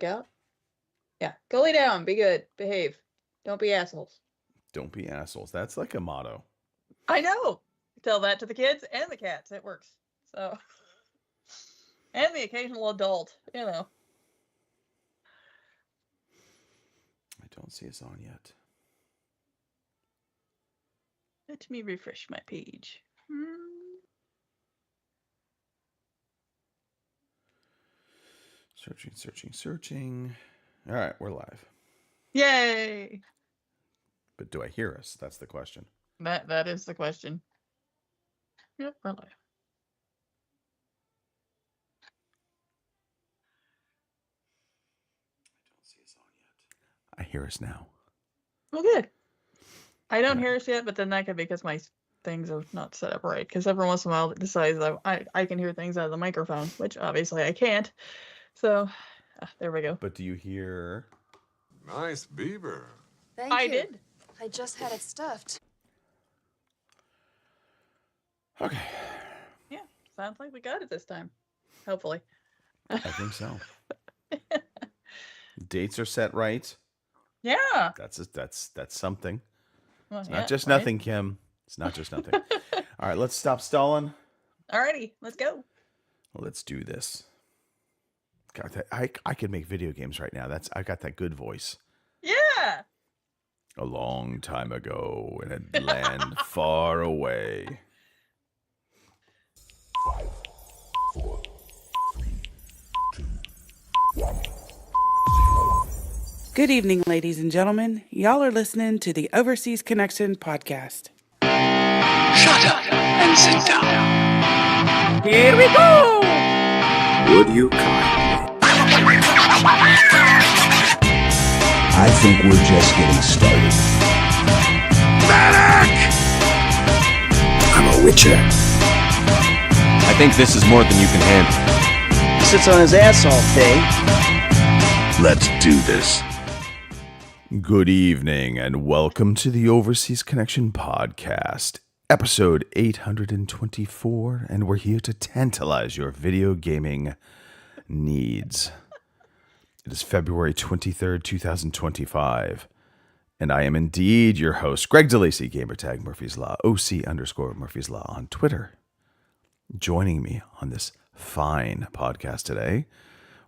out. Yeah. Go lay down. Be good. Behave. Don't be assholes. Don't be assholes. That's like a motto. I know. Tell that to the kids and the cats. It works. So, and the occasional adult, you know. I don't see us on yet. Let me refresh my page. Searching. All right, we're live. Yay! But do I hear us? That's the question. That is the question. Yep, we're live. I don't see us on yet. I hear us now. Well, good. I don't hear us yet, but then that could be because my things are not set up right. Because every once in a while it decides that I can hear things out of the microphone, which obviously I can't. So, there we go. But do you hear? Nice beaver. Thank you. I did. I just had it stuffed. Okay. Yeah, sounds like we got it this time. Hopefully. I think so. Dates are set right. Yeah. That's something. Well, It's yeah, not just right? nothing, Kim. It's not just nothing. All right, let's stop stalling. Alrighty, let's go. Let's do this. God, I could make video games right now. I got that good voice. Yeah. A long time ago in a land far away. 5, 4, 3, 2, 1. Good evening, ladies and gentlemen. Y'all are listening to the Overseas Connection podcast. Shut up and sit down. Here we go! Would you kindly? I think we're just getting started. Medic! I'm a witcher. I think this is more than you can handle. He sits on his ass all day. Let's do this. Good evening and welcome to the Overseas Connection podcast, episode 824, and we're here to tantalize your video gaming needs. It is February 23rd, 2025, and I am indeed your host, Greg DeLacy, gamertag Murphy's Law, OC_Murphy's Law on Twitter. Joining me on this fine podcast today,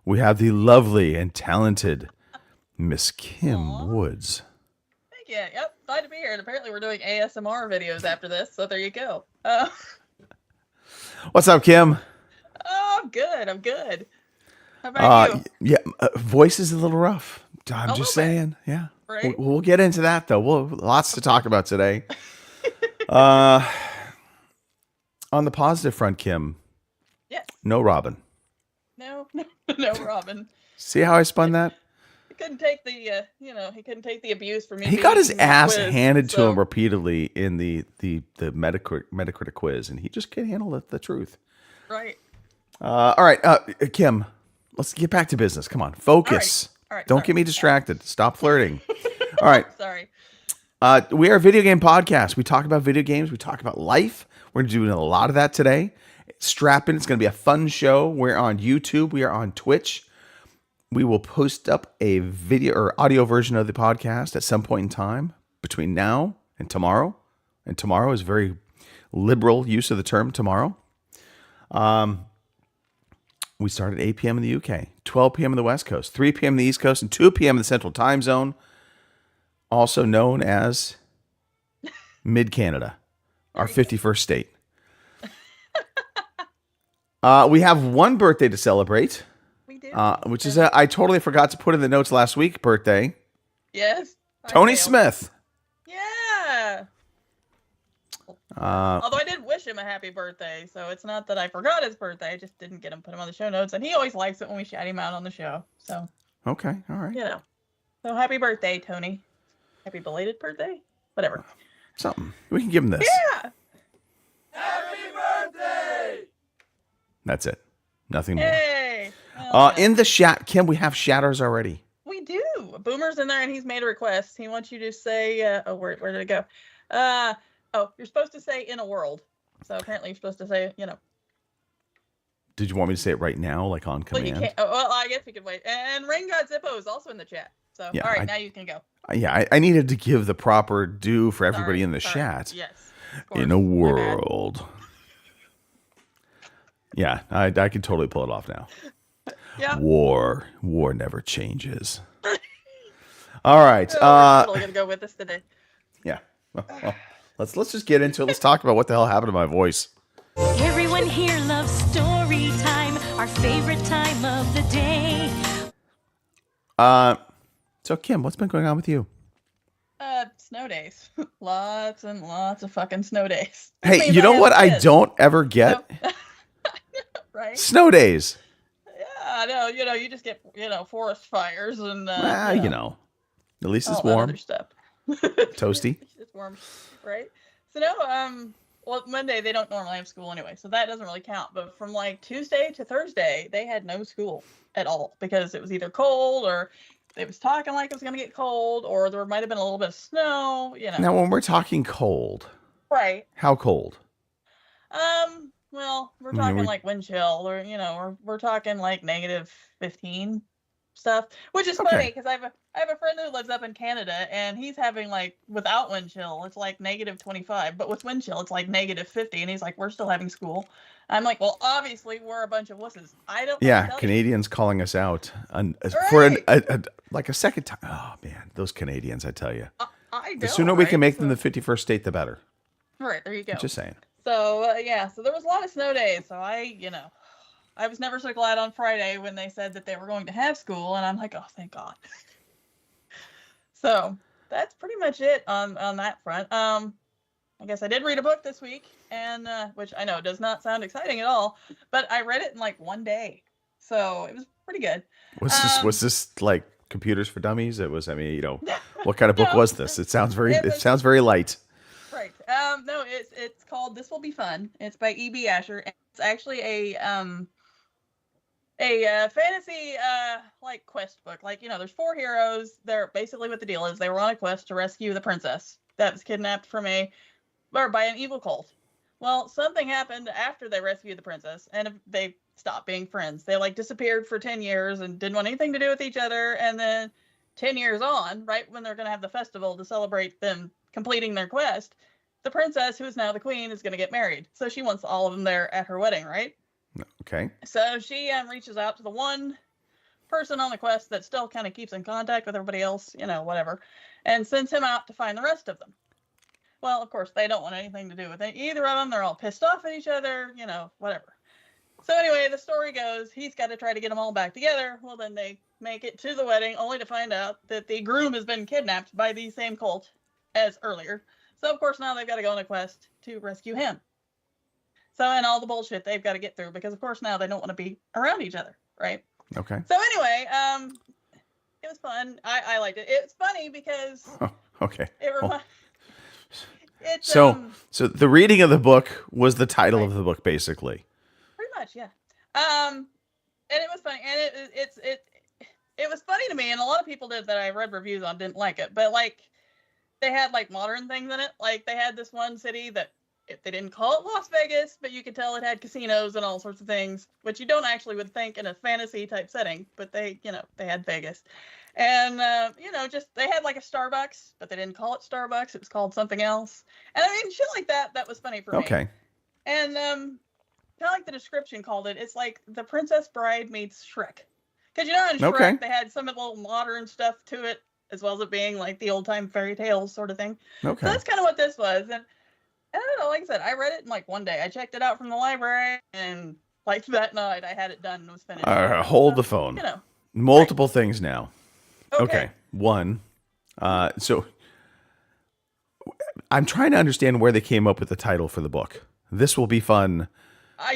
we have the lovely and talented Miss Kim Woods. Thank you. Yep, glad to be here. And apparently we're doing ASMR videos after this, so there you go. What's up, Kim? Oh, I'm good. How about you? Yeah, voice is a little rough. I'm just saying. Yeah. Right? We'll get into that, though. Lots to talk about today. On the positive front, Kim. Yes. No Robin. No, Robin. See how I spun that? He couldn't take the, he couldn't take the abuse from me. He got his being ass quiz, handed to so- him repeatedly in the Metacritic quiz, and he just can't handle the truth. Right. All right, Kim, let's get back to business. Come on, focus. All right, Don't sorry. get me distracted. Stop flirting. All right. Sorry. We are a video game podcast. We talk about video games. We talk about life. We're doing a lot of that today. Strap in. It's going to be a fun show. We're on YouTube. We are on Twitch. We will post up a video or audio version of the podcast at some point in time between now and tomorrow. And tomorrow is very liberal use of the term tomorrow. We start at 8 p.m. in the UK, 12 p.m. in the West Coast, 3 p.m. in the East Coast, and 2 p.m. in the Central Time Zone, also known as Mid-Canada, our 51st state. We have one birthday to celebrate. We do. Which is I totally forgot to put in the notes last week birthday. Yes. Tony I failed. Smith. Yeah. Although I did wish him a happy birthday, so it's not that I forgot his birthday. I just didn't put him on the show notes, and he always likes it when we shout him out on the show. So, Okay, all right. So happy birthday, Tony. Happy belated birthday? Whatever. Something. We can give him this. Yeah. That's it. Nothing more. Hey. Oh, In the chat, Kim, we have shatters already. we do. Boomer's in there, and he's made a request. He wants you to say, where did it go? You're supposed to say in a world. So apparently you're supposed to say, Did you want me to say it right now, like on Well, you command? can't. Oh, well, I guess we could wait. And Rain God Zippo is also in the chat. So, Yeah, all right, now you can go. Yeah, I needed to give the proper due for everybody Sorry, in the sorry. chat. Yes. In a My bad. world. Yeah, I can totally pull it off now. Yeah. War never changes. All right. We're totally gonna go with this today. Yeah. Well, let's just get into it. Let's talk about what the hell happened to my voice. Everyone here loves story time, our favorite time of the day. So Kim, what's been going on with you? Snow days. Lots and lots of fucking snow days. Hey, Means you know have what I kids. don't ever get? So- right? Snow days. Yeah, I know. You just get, forest fires and, Well, at least it's all that warm. other stuff. Toasty. It's warm, right? So no, well, Monday they don't normally have school anyway, so that doesn't really count. But from like Tuesday to Thursday, they had no school at all because it was either cold or it was talking like it was gonna get cold, or there might have been a little bit of snow. Now, when we're talking cold, Right. how cold? Well, we're I mean, talking we- like wind chill, or we're talking like -15 stuff, which is Okay. funny because I have a friend who lives up in Canada, and he's having like without wind chill, it's like -25, but with wind chill, it's like -50, and he's like, we're still having school. I'm like, well, obviously we're a bunch of wusses. I don't. know what to Yeah, tell you. Canadians calling us out for Right. like a second time. Oh man, those Canadians! I tell you, I know, the sooner we can right? make them the 51st state, the better. Right, there you go. Just saying. So so there was a lot of snow days. So I was never so glad on Friday when they said that they were going to have school, and I'm like, oh, thank God. So that's pretty much it on that front. I guess I did read a book this week, and which I know does not sound exciting at all, but I read it in like one day, so it was pretty good. Was this like Computers for Dummies? It was. I mean, what kind of book No, was this? It sounds very. it It was- sounds very light. Right. No, it's called This Will Be Fun. It's by E.B. Asher. And it's actually a fantasy like quest book. Like, there's 4 heroes. They're basically what the deal is. They were on a quest to rescue the princess that was kidnapped by an evil cult. Well, something happened after they rescued the princess, and they stopped being friends. They like disappeared for 10 years and didn't want anything to do with each other. And then 10 years on, right when they're going to have the festival to celebrate them completing their quest, the princess, who is now the queen, is going to get married. So she wants all of them there at her wedding, right? Okay. So she reaches out to the one person on the quest that still kind of keeps in contact with everybody else, whatever, and sends him out to find the rest of them. Well, of course, they don't want anything to do with it. Either of them, they're all pissed off at each other, whatever. So anyway, the story goes, he's got to try to get them all back together. Well, then they make it to the wedding, only to find out that the groom has been kidnapped by the same cult as earlier. So, of course, now they've got to go on a quest to rescue him. So, and all the bullshit they've got to get through, because, of course, now they don't want to be around each other, right? Okay. So, anyway, it was fun. I liked it. It's funny because Okay. it reminds... So the reading of the book was the title of the book, basically. Pretty much, yeah. And it was funny, and it was funny to me, and a lot of people that I read reviews on didn't like it, but like they had like modern things in it. Like they had this one city that they didn't call it Las Vegas, but you could tell it had casinos and all sorts of things, which you don't actually would think in a fantasy type setting, but they had Vegas. And, just they had like a Starbucks, but they didn't call it Starbucks. It was called something else. And I mean, shit like that was funny for me. Okay. And kind of like the description called it, it's like The Princess Bride meets Shrek. Because in Shrek, Okay. they had some little modern stuff to it, as well as it being like the old time fairy tales sort of thing. Okay. So that's kind of what this was. And I don't know, like I said, I read it in like one day. I checked it out from the library, and like that night I had it done and was finished. Hold the phone. Multiple things now. Okay. One. So I'm trying to understand where they came up with the title for the book. This Will Be Fun.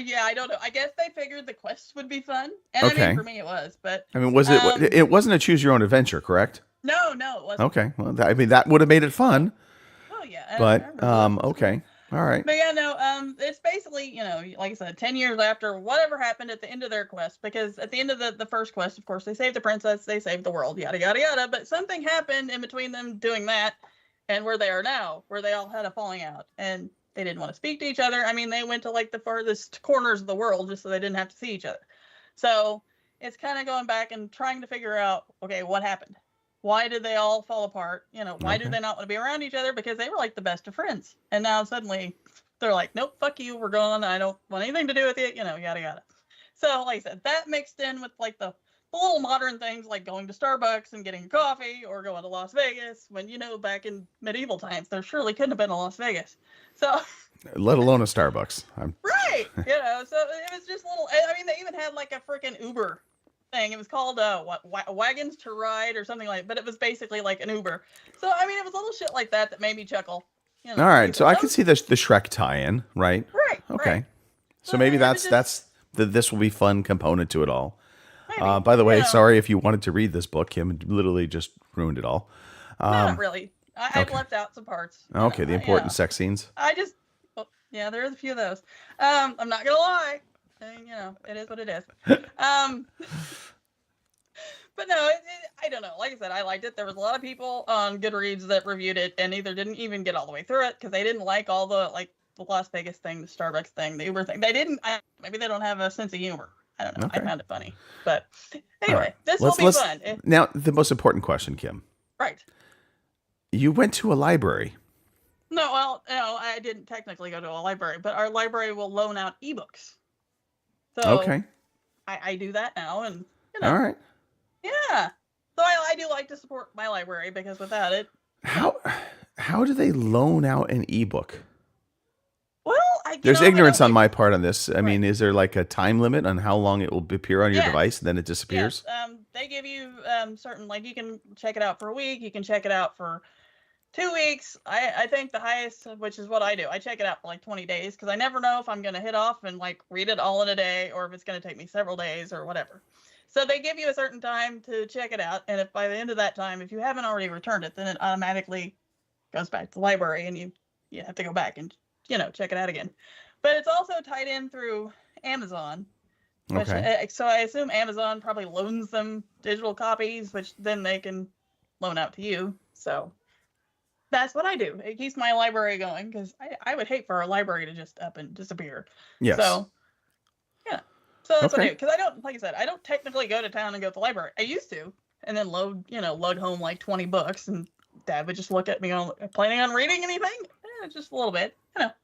Yeah, I don't know. I guess they figured the quest would be fun. And I Okay. mean, for me it was, but I mean, was it? It wasn't a choose your own adventure, correct? no, it wasn't. Okay. Well, that would have made it fun. Oh yeah. I But remember that. okay. All right. But yeah, no, it's basically, like I said, 10 years after whatever happened at the end of their quest, because at the end of the first quest, of course, they saved the princess, they saved the world, yada, yada, yada. But something happened in between them doing that and where they are now, where they all had a falling out. And They didn't want to speak to each other. I mean, they went to like the farthest corners of the world just so they didn't have to see each other. So it's kind of going back and trying to figure out, okay, what happened? Why did they all fall apart? You know, why Okay. do they not want to be around each other? Because they were like the best of friends. And now suddenly they're like, nope, fuck you. We're gone. I don't want anything to do with it. You know, yada, yada. So like I said, that mixed in with like the little modern things like going to Starbucks and getting a coffee or going to Las Vegas when, you know, back in medieval times, there surely couldn't have been a Las Vegas. So, Let alone a Starbucks. right. You know, so it was just little, I mean, they even had like a freaking Uber thing. It was called Wagons to Ride or something like, but it was basically like an Uber. So, I mean, it was little shit like that made me chuckle. You know, All right, so I can those- see the Shrek tie-in, right? Right. Okay. Right. So Well, maybe it was that's this will be fun component to it all. Maybe, By the way, you know. sorry if you wanted to read this book, Kim literally just ruined it all. Not really. I've okay. left out some parts. you Okay, know, the you important know. sex scenes. I just, well, yeah, there's a few of those. I'm not gonna lie. I mean, you know, it is what it is. But no, I don't know. Like I said, I liked it. There was a lot of people on Goodreads that reviewed it and either didn't even get all the way through it because they didn't like all the the Las Vegas thing, the Starbucks thing, the Uber thing. They didn't. Maybe they don't have a sense of humor. I don't know. Okay. I found it funny. But anyway, right. this will be fun. Now, the most important question, Kim. Right. You went to a library. No, well, no, I didn't technically go to a library, but our library will loan out ebooks. So Okay. I do that now, and you know, All right. yeah. So I do like to support my library because without it, How do they loan out an ebook? well, There's I ignorance don't on get- my part on this. I mean, is there like a time limit on how long it will appear on your Yes. device and then it disappears? Yes, they give you certain, like, you can check it out for a week, you can check it out for 2 weeks. I think the highest, which is what I do, I check it out for like 20 days because I never know if I'm going to hit off and like read it all in a day or if it's going to take me several days or whatever. So they give you a certain time to check it out, and if by the end of that time, if you haven't already returned it, then it automatically goes back to the library, and you have to go back and check it out again. But it's also tied in through Amazon. Which, Okay. so I assume Amazon probably loans them digital copies, which then they can loan out to you. So that's what I do. It keeps my library going because I would hate for our library to just up and disappear. Yes. So yeah. So that's what I Okay. do. Because I don't, like I said, I don't technically go to town and go to the library. I used to, and then lug home like 20 books, and Dad would just look at me on, planning on reading anything? Just a little bit,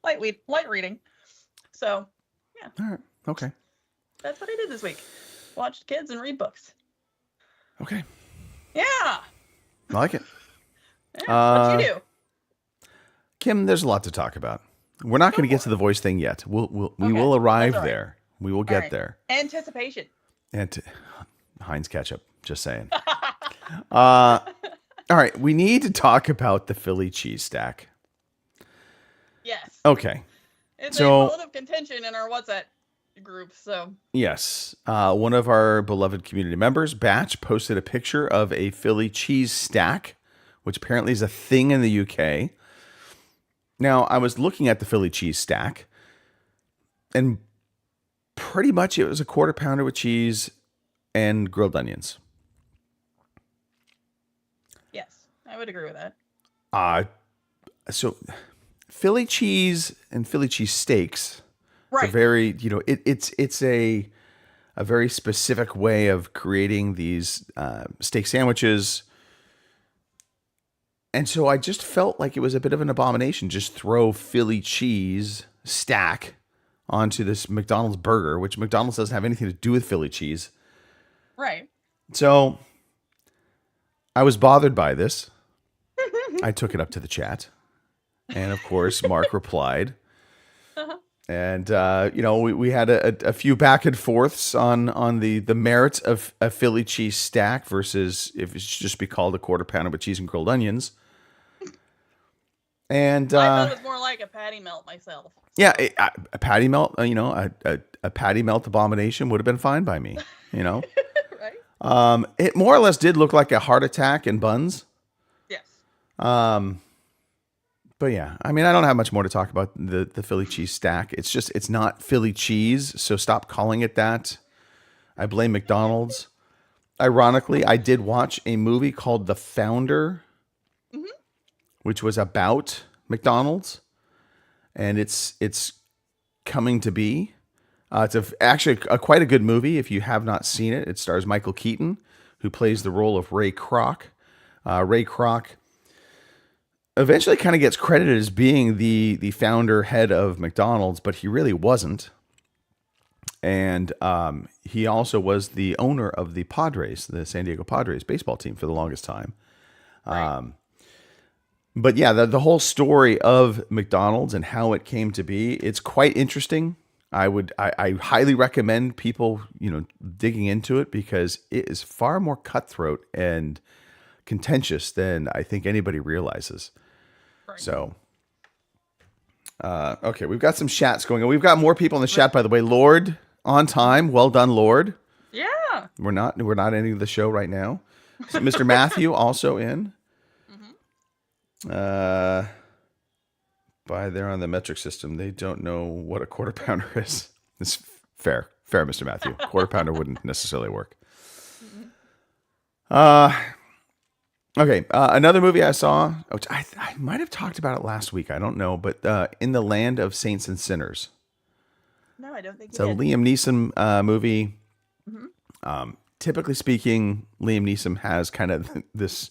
light reading. So All right. Okay. that's what I did this week. Watched kids and read books. Okay. Yeah. I like it. Yeah. What'd you do? Kim, there's a lot to talk about. We're not going to get to the voice thing yet. We Okay, will arrive that's all right. there. We will All get right. there. Anticipation. And Heinz ketchup. Just saying. All right. We need to talk about the Philly cheese stack. Yes. Okay. It's so- a bone of contention in our WhatsApp group. So Yes. One of our beloved community members, Batch, posted a picture of a Philly cheese stack, which apparently is a thing in the UK. Now, I was looking at the Philly cheese stack, and pretty much it was a quarter pounder with cheese and grilled onions. yes, I would agree with that. So Philly cheese and Philly cheese steaks. Right. It's a very, it's a very specific way of creating these steak sandwiches. And so I just felt like it was a bit of an abomination. Just throw Philly cheese stack onto this McDonald's burger, which McDonald's doesn't have anything to do with Philly cheese. Right. So I was bothered by this. I took it up to the chat. And of course, Mark replied. And, we had a few back and forths on the merits of a Philly cheese stack versus if it should just be called a quarter pounder with cheese and grilled onions. And I thought it was more like a patty melt myself. yeah, a patty melt, a patty melt abomination would have been fine by me, Right. It more or less did look like a heart attack in buns. Yes. But yeah, I mean, I don't have much more to talk about the Philly cheese stack. It's not Philly cheese, so stop calling it that. I blame McDonald's. Ironically, I did watch a movie called The Founder, which was about McDonald's. and it's coming to be. It's actually quite a good movie if you have not seen it. It stars Michael Keaton, who plays the role of Ray Kroc. Ray Kroc eventually kind of gets credited as being the founder head of McDonald's, but he really wasn't. And he also was the owner of the Padres, the San Diego Padres baseball team for the longest time. Right. But yeah, the whole story of McDonald's and how it came to be, it's quite interesting. I highly recommend people, digging into it because it is far more cutthroat and contentious than I think anybody realizes. Right. So, okay, we've got some chats going on. We've got more people in the chat, by the way. Lord, on time. Well done, Lord. Yeah. We're not ending the show right now. So Mr. Matthew also in. By there on the metric system, they don't know what a quarter pounder is. It's fair, Mr. Matthew. Quarter pounder wouldn't necessarily work. Okay, another movie I saw, which I might have talked about it last week. I don't know, but In the Land of Saints and Sinners. No, I don't think It's a you did. Liam Neeson movie. Typically speaking, Liam Neeson has kind of this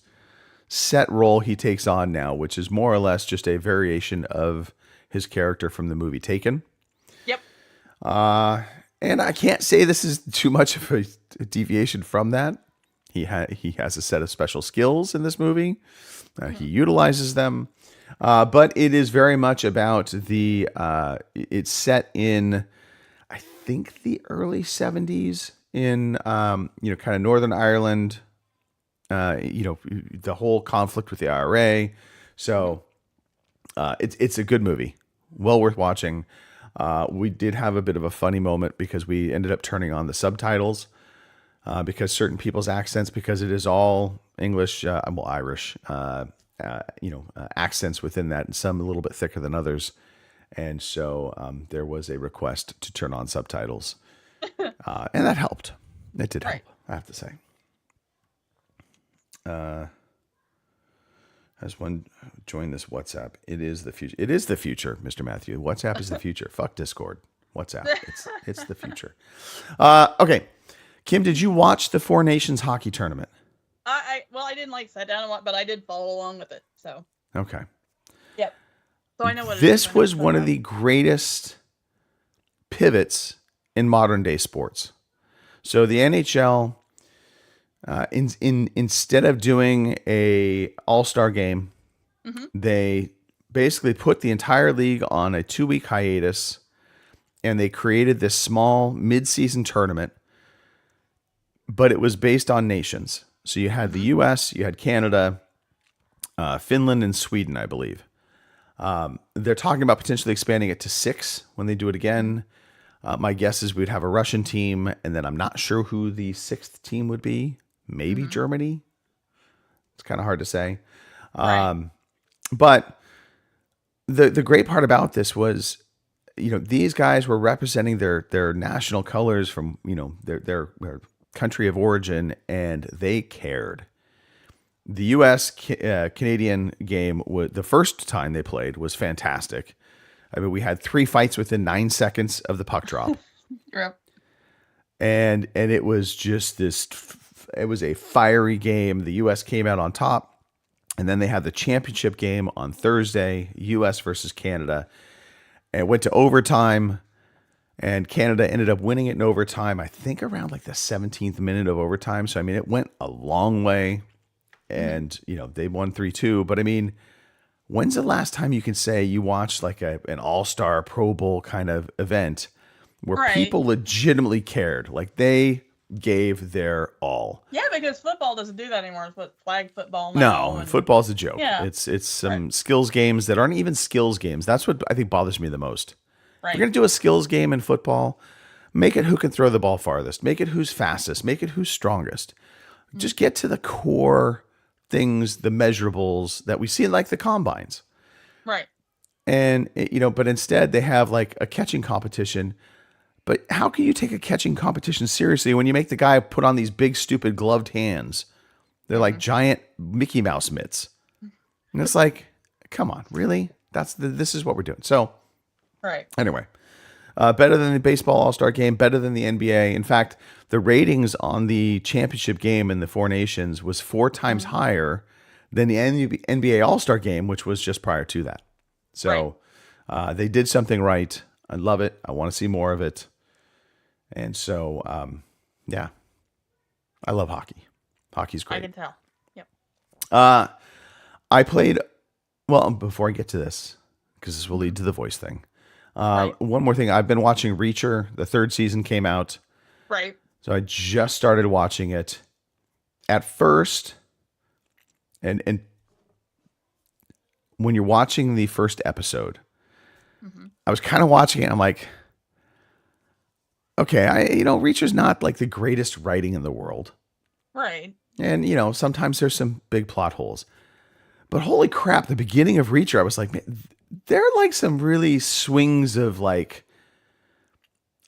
set role he takes on now, which is more or less just a variation of his character from the movie Taken. Yep. And I can't say this is too much of a deviation from that. He has a set of special skills in this movie. He utilizes them. But it is very much about it's set in, I think, the early 70s in, kind of Northern Ireland, the whole conflict with the IRA. So it's a good movie. Well worth watching. We did have a bit of a funny moment because we ended up turning on the subtitles because certain people's accents, because it is all English, Irish, accents within that, and some a little bit thicker than others. And so there was a request to turn on subtitles. And that helped. It did help, I have to say. As one join this WhatsApp, it is the future. It is the future, Mr. Matthew. WhatsApp is the future. Fuck Discord. WhatsApp. It's the future. Okay, Kim, did you watch the Four Nations hockey tournament? I didn't sit down and watch, but I did follow along with it. So. Okay. Yep. So I know what it is. This was one of the greatest pivots in modern day sports. So the NHL, instead of doing a all-star game, they basically put the entire league on a 2-week hiatus, and they created this small mid-season tournament, but it was based on nations. So you had the U.S., you had Canada, Finland, and Sweden, I believe. They're talking about potentially expanding it to 6 when they do it again. My guess is we'd have a Russian team, and then I'm not sure who the 6th team would be. Maybe Germany. It's kind of hard to say. Right. But the great part about this was, these guys were representing their national colors from, their country of origin, and they cared. The U.S. Canadian game, the first time they played, was fantastic. I mean, we had 3 fights within 9 seconds of the puck drop. Yep. And it was just it was a fiery game. The U.S. came out on top. And then they had the championship game on Thursday, U.S. versus Canada. And it went to overtime. And Canada ended up winning it in overtime, I think around like the 17th minute of overtime. So, I mean, it went a long way. And, they won 3-2. But, I mean, when's the last time you can say you watched like an all-star Pro Bowl kind of event where people legitimately cared? Like they gave their all. Yeah, because football doesn't do that anymore. It's what flag football now. now. No, football's a joke. Yeah. It's some skills games that aren't even skills games. That's what I think bothers me the most. Right. If you're going to do a skills game in football, make it who can throw the ball farthest. Make it who's fastest. Make it who's strongest. Just get to the core things, the measurables that we see in like the combines. Right. And, but instead they have like a catching competition. But how can you take a catching competition seriously when you make the guy put on these big, stupid gloved hands? They're like giant Mickey Mouse mitts. And it's like, come on, really? This is what we're doing. So Right. Anyway, better than the baseball All-Star game, better than the NBA. In fact, the ratings on the championship game in the Four Nations was 4 times higher than the NBA All-Star game, which was just prior to that. So they did something right. I love it. I want to see more of it. And so, yeah, I love hockey. Hockey's great. I can tell. Yep. I played, well, before I get to this, because this will lead to the voice thing. One more thing. I've been watching Reacher. The 3rd season came out. Right. So I just started watching it. At first, and when you're watching the first episode, I was kind of watching it. And I'm like, okay, Reacher's not like the greatest writing in the world. Right. And, sometimes there's some big plot holes. But holy crap, the beginning of Reacher, I was like, man, there are like some really swings of like,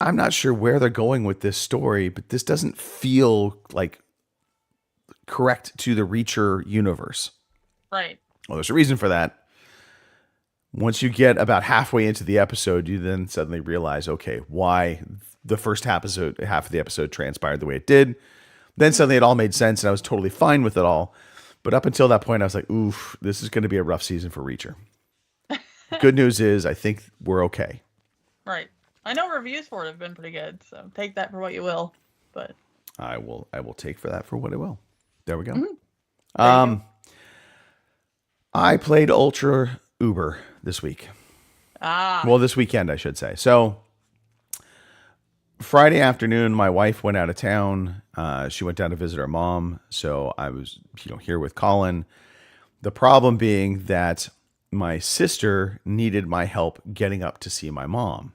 I'm not sure where they're going with this story, but this doesn't feel like correct to the Reacher universe. Right. Well, there's a reason for that. Once you get about halfway into the episode, you then suddenly realize, okay, why the first half of the episode transpired the way it did. Then suddenly it all made sense, and I was totally fine with it all. But up until that point, I was like, oof, this is going to be a rough season for Reacher. Good news is, I think we're okay. Right. I know reviews for it have been pretty good, so take that for what you will. But I will take for that for what it will. There we go. There you go. I played Ultra Uber this week. Well, this weekend, I should say. So Friday afternoon, my wife went out of town. She went down to visit her mom. So I was, here with Colin. The problem being that my sister needed my help getting up to see my mom.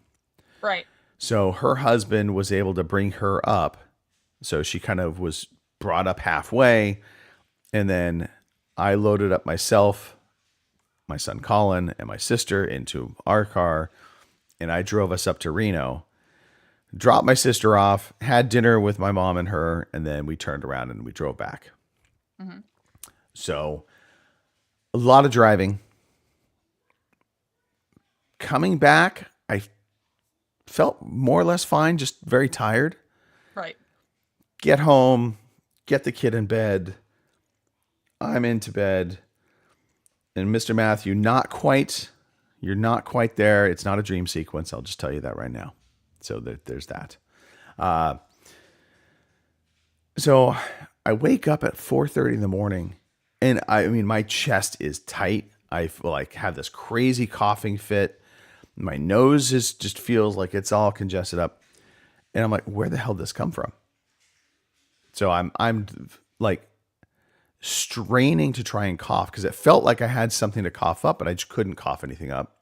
right. So her husband was able to bring her up. So she kind of was brought up halfway. And then I loaded up myself, my son Colin, and my sister into our car. And I drove us up to Reno, dropped my sister off, had dinner with my mom and her, and then we turned around and we drove back. So a lot of driving. Coming back, I felt more or less fine, just very tired. Right. Get home, get the kid in bed. I'm into bed. And Mr. Matthew, you're not quite there. It's not a dream sequence. I'll just tell you that right now. So there's that. So I wake up at 4:30 in the morning, and my chest is tight. I feel like have this crazy coughing fit. My nose just feels like it's all congested up. And I'm like, where the hell did this come from? So I'm like straining to try and cough because it felt like I had something to cough up, but I just couldn't cough anything up.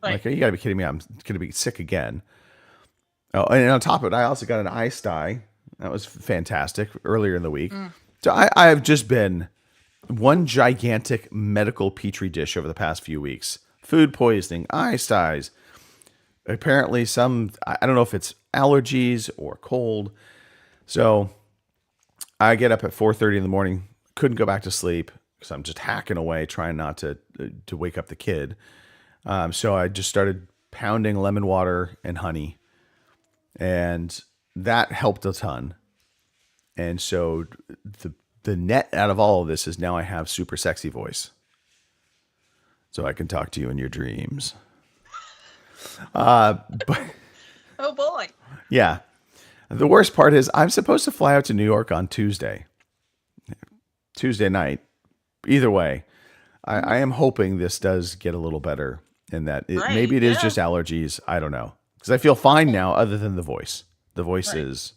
I'm like, you gotta be kidding me. I'm going to be sick again. Oh, and on top of it, I also got an eye sty. That was fantastic earlier in the week. So I have just been one gigantic medical petri dish over the past few weeks. Food poisoning, eye styes. Apparently I don't know if it's allergies or cold. So I get up at 4:30 in the morning, couldn't go back to sleep because I'm just hacking away, trying not to wake up the kid. So I just started pounding lemon water and honey, and that helped a ton. And so the net out of all of this is now I have super sexy voice. So I can talk to you in your dreams. But Oh boy. yeah. The worst part is I'm supposed to fly out to New York on Tuesday night. Either way, I am hoping this does get a little better and that maybe it is just allergies. I don't know. Because I feel fine now other than the voice. The voice is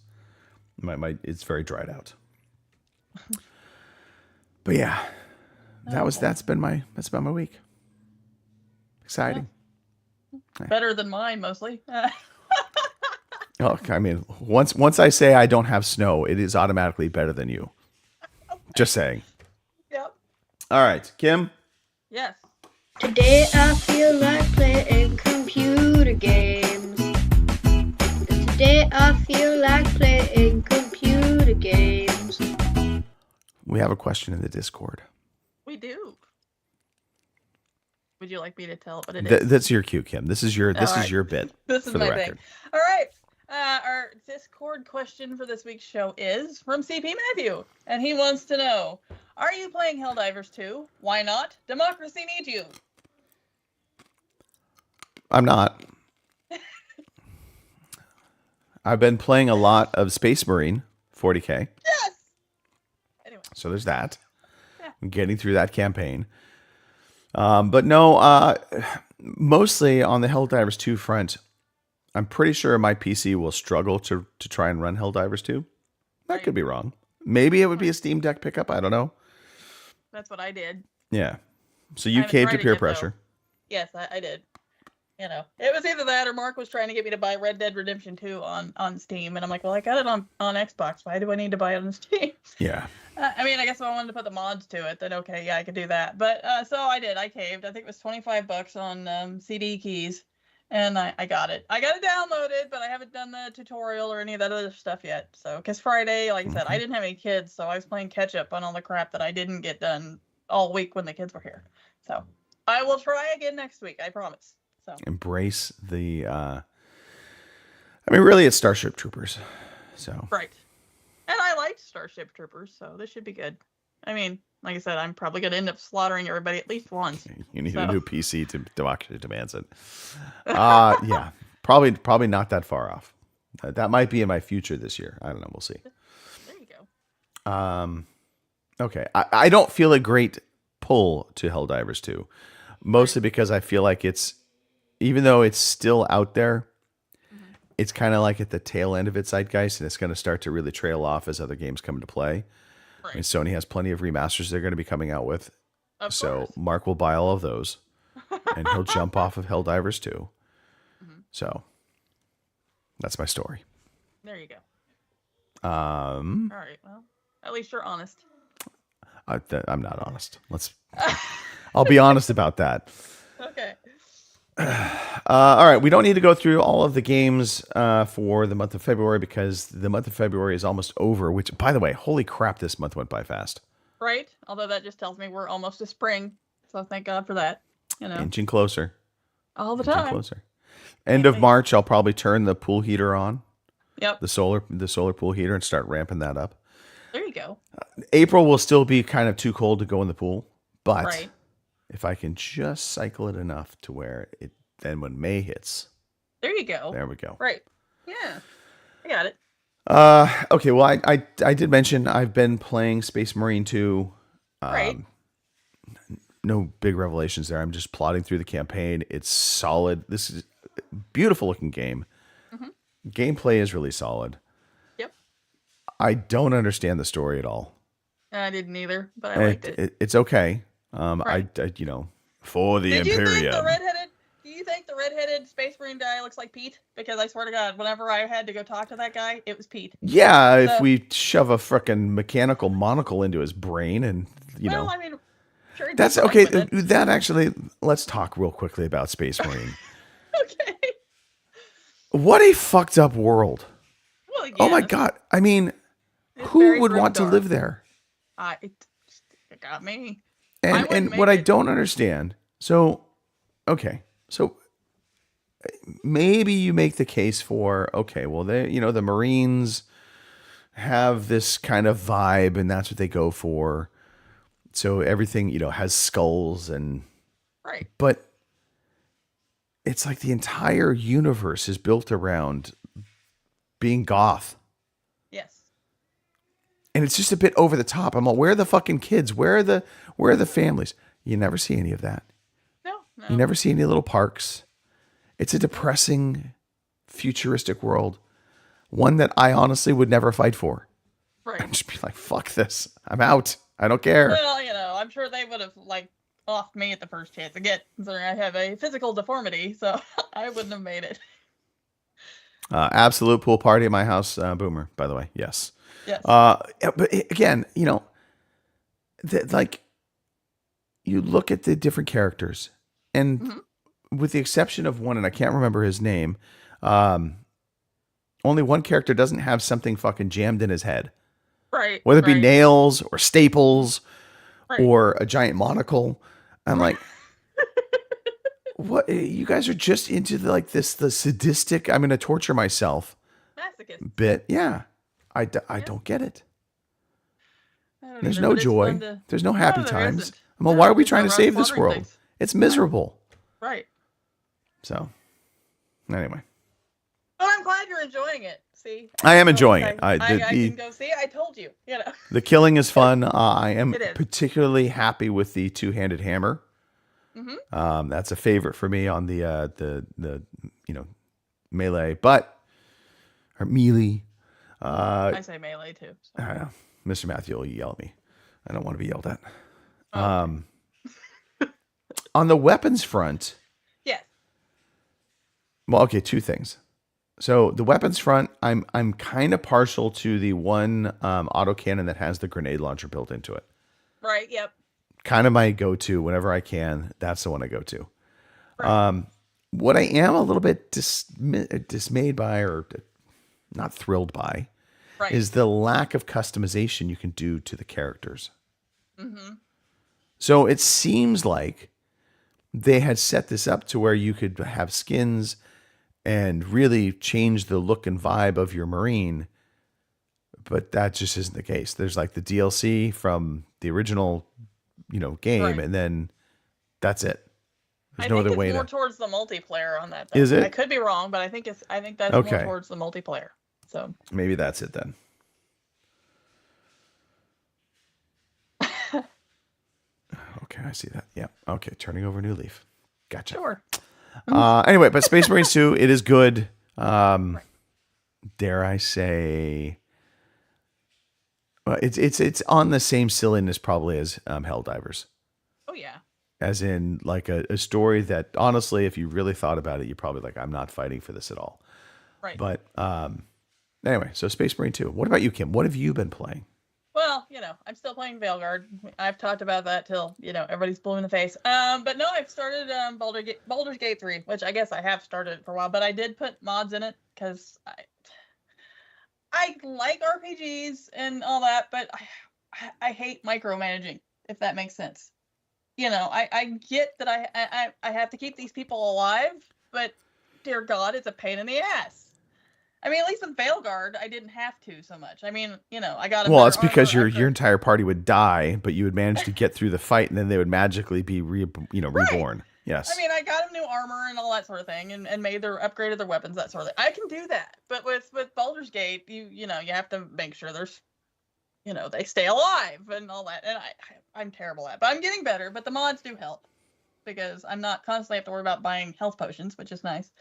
it's very dried out. But yeah. That's been my week. Exciting. Better than mine, mostly. Oh, I mean, once I say I don't have snow, it is automatically better than you. Just saying. Yep. All right, Kim. Yes. Today I feel like playing computer games. Today I feel like playing computer games. We have a question in the Discord. We do. would you like me to tell? But it is. That's your cue, Kim. This is your All right. your bit. This is for the my record. thing. All right. Our Discord question for this week's show is from CP Matthew, and he wants to know: are you playing Helldivers 2? Why not? Democracy needs you. I'm not. I've been playing a lot of Space Marine 40K. Yes. Anyway. So there's that. Yeah. I'm getting through that campaign. But no, mostly on the Helldivers 2 front, I'm pretty sure my PC will struggle to try and run Helldivers 2. That could be wrong. Maybe it would be a Steam Deck pickup. I don't know. That's what I did. Yeah. So I you haven't caved tried to it peer yet, though. pressure. Yes, I did. You know, it was either that or Mark was trying to get me to buy Red Dead Redemption 2 on Steam, and I'm like, well, I got it on Xbox. Why do I need to buy it on Steam? Yeah. I mean, I guess if I wanted to put the mods to it, then okay, yeah, I could do that. But so I did. I caved. I think it was $25 on CD keys, and I got it. I got it downloaded, but I haven't done the tutorial or any of that other stuff yet. So, because Friday, like I said, I didn't have any kids, so I was playing catch up on all the crap that I didn't get done all week when the kids were here. So, I will try again next week. I promise. So Embrace the. I mean, really, it's Starship Troopers. So. right. And I liked Starship Troopers, so this should be good. I mean, like I said, I'm probably going to end up slaughtering everybody at least once. You need So. a new PC to Democracy Demands it. Yeah, probably not that far off. That might be in my future this year. I don't know. We'll see. There you go. Okay. I don't feel a great pull to Helldivers 2, mostly because I feel like it's, even though it's still out there, it's kind of like at the tail end of its zeitgeist, and it's going to start to really trail off as other games come into play. Right. And Sony has plenty of remasters they're going to be coming out with. Of So course. Mark will buy all of those, and he'll jump off of Helldivers 2. So that's my story. There you go. All Um, right. Well, at least you're honest. I'm not honest. I'll be honest about that. Okay. All right, we don't need to go through all of the games for the month of February because the month of February is almost over, which, by the way, holy crap, this month went by fast. Right. Although that just tells me we're almost to spring. So thank God for that. You know, Inching closer. all the Inching time. closer. End of March, I'll probably turn the pool heater on, Yep. the solar pool heater, and start ramping that up. There you go. April will still be kind of too cold to go in the pool, but Right. if I can just cycle it enough to where it, then when May hits, There you go. there we go. Right. Yeah. I got it. Okay, well, I did mention I've been playing Space Marine 2. Right. No big revelations there. I'm just plodding through the campaign. It's solid. This is a beautiful looking game. Gameplay is really solid. Yep. I don't understand the story at all. I didn't either, but I liked it. It's okay. Right. For the Did you think Imperium. the redheaded? Do you think the redheaded Space Marine guy looks like Pete? Because I swear to God, whenever I had to go talk to that guy, it was Pete. Yeah, if So- we shove a frickin' mechanical monocle into his brain and, Well, I mean, sure. he That's did okay. fine with it. That actually, let's talk real quickly about Space Marine. Okay. What a fucked up world. Well, Oh my yes. God. I mean, It's who very would want to grimdark. live there? It got me. And wouldn't what make I it. don't understand. So, okay. So maybe you make the case for, okay, well, the Marines have this kind of vibe and that's what they go for. So everything, has skulls Right. but it's like the entire universe is built around being goth. Yes. And it's just a bit over the top. I'm like, where are the fucking kids? Where are the families? You never see any of that. No. You never see any little parks. It's a depressing, futuristic world. One that I honestly would never fight for. Right. I'd just be like, fuck this. I'm out. I don't care. Well, I'm sure they would have offed me at the first chance again, considering I have a physical deformity, so I wouldn't have made it. Absolute pool party at my house, Boomer, by the way. Yes. Yes. But again, you look at the different characters, and with the exception of one, and I can't remember his name, only one character doesn't have something fucking jammed in his head. Right. Whether it be right. nails or staples Right. or a giant monocle. I'm like, What you guys are just into the sadistic, I'm going to torture myself Masochist. bit. Yeah. I don't get it. I don't There's either, no but it's joy. fun to- There's no happy No, there times. isn't. Well, No, why are we it's trying to not save around this slaughtering world? things. It's miserable. Right. So, anyway. But I'm glad you're enjoying it. See, I am feel enjoying like it. I The can go see. I told you. You know. the killing is fun. I am It is. particularly happy with the two-handed hammer. Mm-hmm. That's a favorite for me on the melee, or melee. I say melee too. So. I don't know. Mr. Matthew will yell at me. I don't want to be yelled at. Oh, On the weapons front, yes. well, okay, two things. So the weapons front, I'm kind of partial to the one autocannon that has the grenade launcher built into it. Right. Yep. Kind of my go-to whenever I can. That's the one I go to. Right. What I am a little bit dismayed by, or not thrilled by, Right. is the lack of customization you can do to the characters. Mm-hmm. So it seems like they had set this up to where you could have skins and really change the look and vibe of your Marine, but that just isn't the case. There's like the DLC from the original, game, Right. and then that's it. There's I no think other it's way more to. towards the multiplayer on that. Though. Is it? I could be wrong, but I think that's Okay. more towards the multiplayer. So Maybe that's it then. Okay, I see that. Yeah. Okay, turning over a new leaf. Gotcha. sure. Anyway, but Space Marines 2, it is good. Dare I say, it's on the same silliness probably as Helldivers, Oh yeah. as in like a story that honestly, if you really thought about it, you're probably like, I'm not fighting for this at all. Right. But anyway, so Space Marine 2. What about you, Kim? What have you been playing? Well, I'm still playing Veilguard. I've talked about that till, everybody's blue in the face. But no, I've started Baldur's Gate 3, which I guess I have started for a while, but I did put mods in it because I like RPGs and all that, but I hate micromanaging, if that makes sense. I get that I have to keep these people alive, but dear God, it's a pain in the ass. I mean, at least with Veilguard, I didn't have to so much. I mean, I got. Well, it's because your entire party would die, but you would manage to get through the fight, and then they would magically be reborn. Yes. I mean, I got them new armor and all that sort of thing, and upgraded their weapons, that sort of thing. I can do that, but with Baldur's Gate, you have to make sure there's, they stay alive and all that. And I'm terrible at it, but I'm getting better. But the mods do help because I'm not constantly have to worry about buying health potions, which is nice.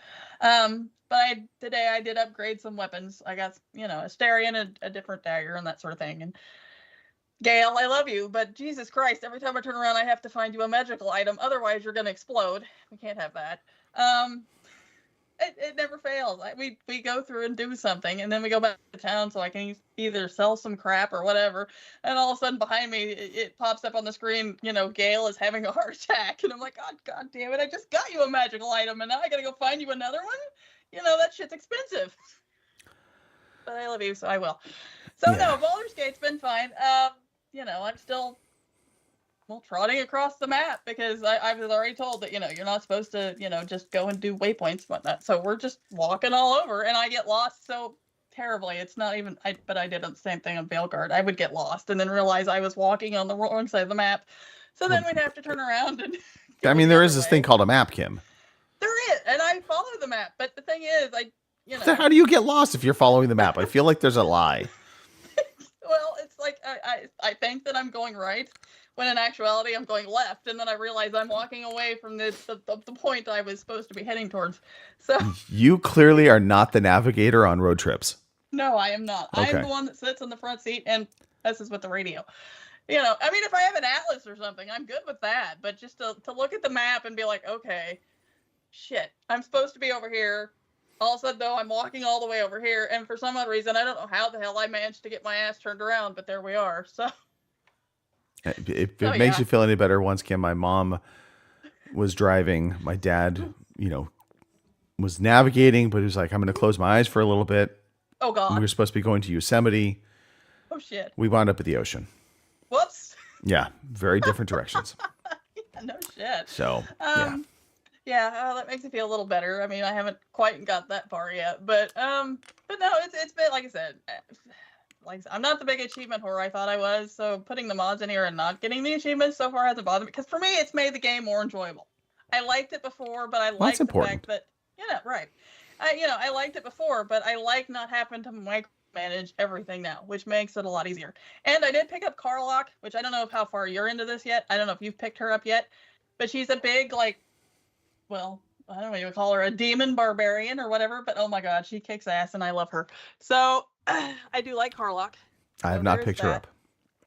But today I did upgrade some weapons. I got, a Starion and a different dagger and that sort of thing. And Gale, I love you, but Jesus Christ, every time I turn around, I have to find you a magical item. Otherwise, you're going to explode. We can't have that. It never fails. We go through and do something, and then we go back to town so I can either sell some crap or whatever. And all of a sudden, behind me, it pops up on the screen, Gale is having a heart attack. And I'm like, God damn it, I just got you a magical item, and now I got to go find you another one? That shit's expensive. But I love you, so I will. So, no, Baldur's Gate's been fine. I'm still trotting across the map because I was already told that, you're not supposed to, just go and do waypoints and whatnot. So we're just walking all over, and I get lost so terribly. It's not even, but I did the same thing on Veilguard. I would get lost and then realize I was walking on the wrong side of the map. So then we'd have to turn around and I mean, there is this thing called a map, Kim. There is, and I follow the map. But the thing is, So how do you get lost if you're following the map? I feel like there's a lie. Well, it's like I think that I'm going right, when in actuality I'm going left, and then I realize I'm walking away from the point I was supposed to be heading towards. So You clearly are not the navigator on road trips. no, I am not. I Okay. am the one that sits in the front seat and messes with the radio. I mean, if I have an atlas or something, I'm good with that. But just to look at the map and be like, okay, shit, I'm supposed to be over here. All of a sudden, though, I'm walking all the way over here, and for some odd reason, I don't know how the hell I managed to get my ass turned around, but there we are. So If it makes you feel any better, once Kim, my mom was driving. My dad, was navigating, but he was like, I'm going to close my eyes for a little bit. Oh, God. We were supposed to be going to Yosemite. Oh, shit. We wound up at the ocean. Whoops. Yeah, very different directions. No shit. So, yeah. Yeah, that makes me feel a little better. I mean, I haven't quite got that far yet, but no, it's been like I said. I'm not the big achievement whore I thought I was, so putting the mods in here and not getting the achievements so far hasn't bothered me. Because for me, it's made the game more enjoyable. I liked it before, but I like the fact that right. I liked it before, but I like not having to micromanage everything now, which makes it a lot easier. And I did pick up Carlock, which I don't know how far you're into this yet. I don't know if you've picked her up yet, but she's a big well, I don't know what you would call her, a demon barbarian or whatever. But oh my god, she kicks ass, and I love her. So I do like Carlock. I have not picked her up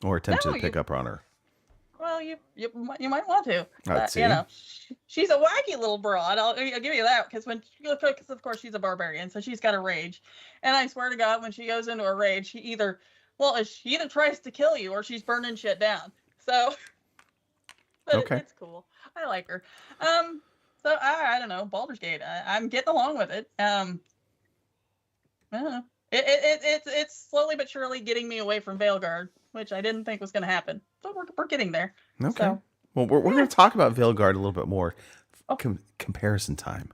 or attempted to pick up on her. Well, you might want to. Let's see. She's a wacky little broad. I'll give you that because of course she's a barbarian, so she's got a rage, and I swear to God, when she goes into a rage, she either tries to kill you or she's burning shit down. So, but okay, it's cool. I like her. So I don't know, Baldur's Gate. I'm getting along with it. I don't know. It's slowly but surely getting me away from Veilguard, which I didn't think was going to happen. But we're getting there. Okay. So, well, we're going to talk about Veilguard a little bit more. Comparison time.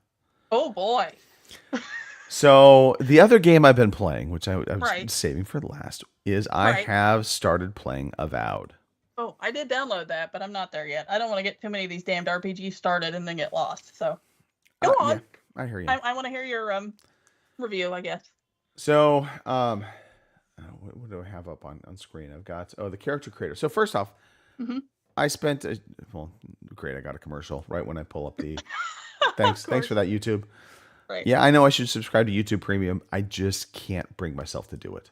Oh boy. So the other game I've been playing, which I was saving for the last, is I have started playing Avowed. Oh, I did download that, but I'm not there yet. I don't want to get too many of these damned RPGs started and then get lost. So go on. Yeah, I hear you. I want to hear your review, I guess. So what do I have up on screen? I've got the character creator. So first off, I spent great. I got a commercial right when I pull up the. Thanks for that, YouTube. Right. Yeah, I know I should subscribe to YouTube Premium. I just can't bring myself to do it.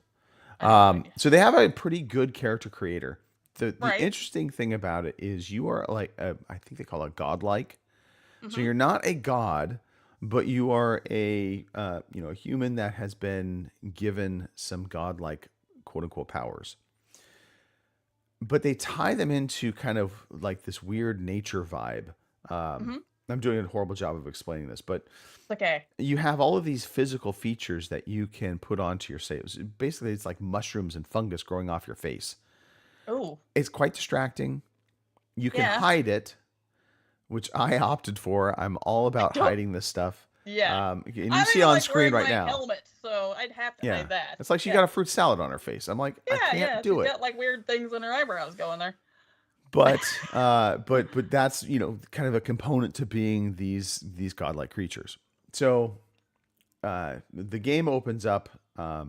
So they have a pretty good character creator. The interesting thing about it is you are like I think they call it godlike. So you're not a god, but you are a a human that has been given some godlike quote unquote powers. But they tie them into kind of like this weird nature vibe. I'm doing a horrible job of explaining this, but okay. You have all of these physical features that you can put onto your face. Basically, it's like mushrooms and fungus growing off your face. Oh. It's quite distracting. You can hide it, which I opted for. I'm all about hiding this stuff. Yeah. And you see on screen right now. Helmet, so I'd have to hide that. It's like she got a fruit salad on her face. I'm like, I can't do it. She's got like weird things in her eyebrows going there. But but that's kind of a component to being these godlike creatures. So the game opens up. I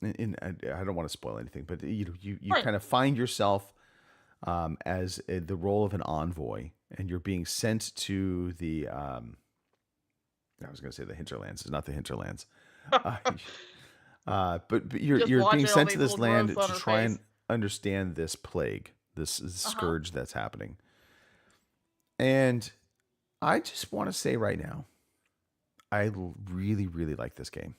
don't want to spoil anything, but you kind of find yourself as the role of an envoy, and you're being sent to the. I was going to say the hinterlands. It's not the hinterlands. But you're being sent to this land to try and understand this plague, this scourge that's happening. And I just want to say right now, I really, really like this game.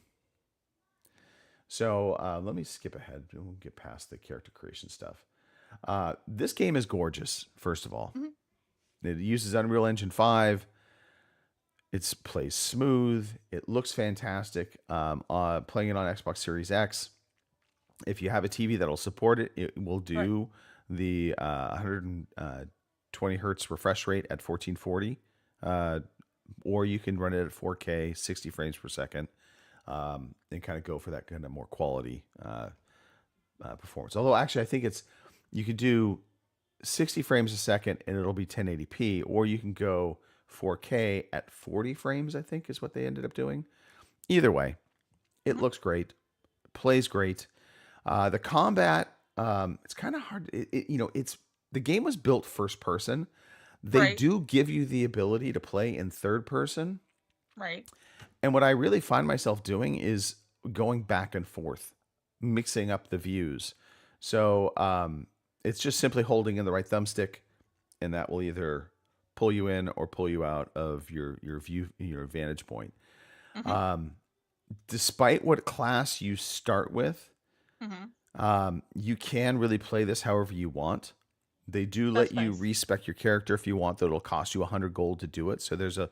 So let me skip ahead. We'll get past the character creation stuff. This game is gorgeous, first of all. It uses Unreal Engine 5. It plays smooth. It looks fantastic. Playing it on Xbox Series X. If you have a TV that'll support it, it will do the 120 hertz refresh rate at 1440. Or you can run it at 4K, 60 frames per second, and kind of go for that kind of more quality performance. Although actually, I think you could do 60 frames a second and it'll be 1080p, or you can go 4K at 40 frames, I think is what they ended up doing. Either way, it looks great, plays great. The combat, it's kind of hard. The game was built first person. They do give you the ability to play in third person. Right. And what I really find myself doing is going back and forth, mixing up the views. So it's just simply holding in the right thumbstick, and that will either pull you in or pull you out of your view, your vantage point. Despite what class you start with, you can really play this however you want. They do let you respec your character if you want, though it'll cost you 100 gold to do it. So there's a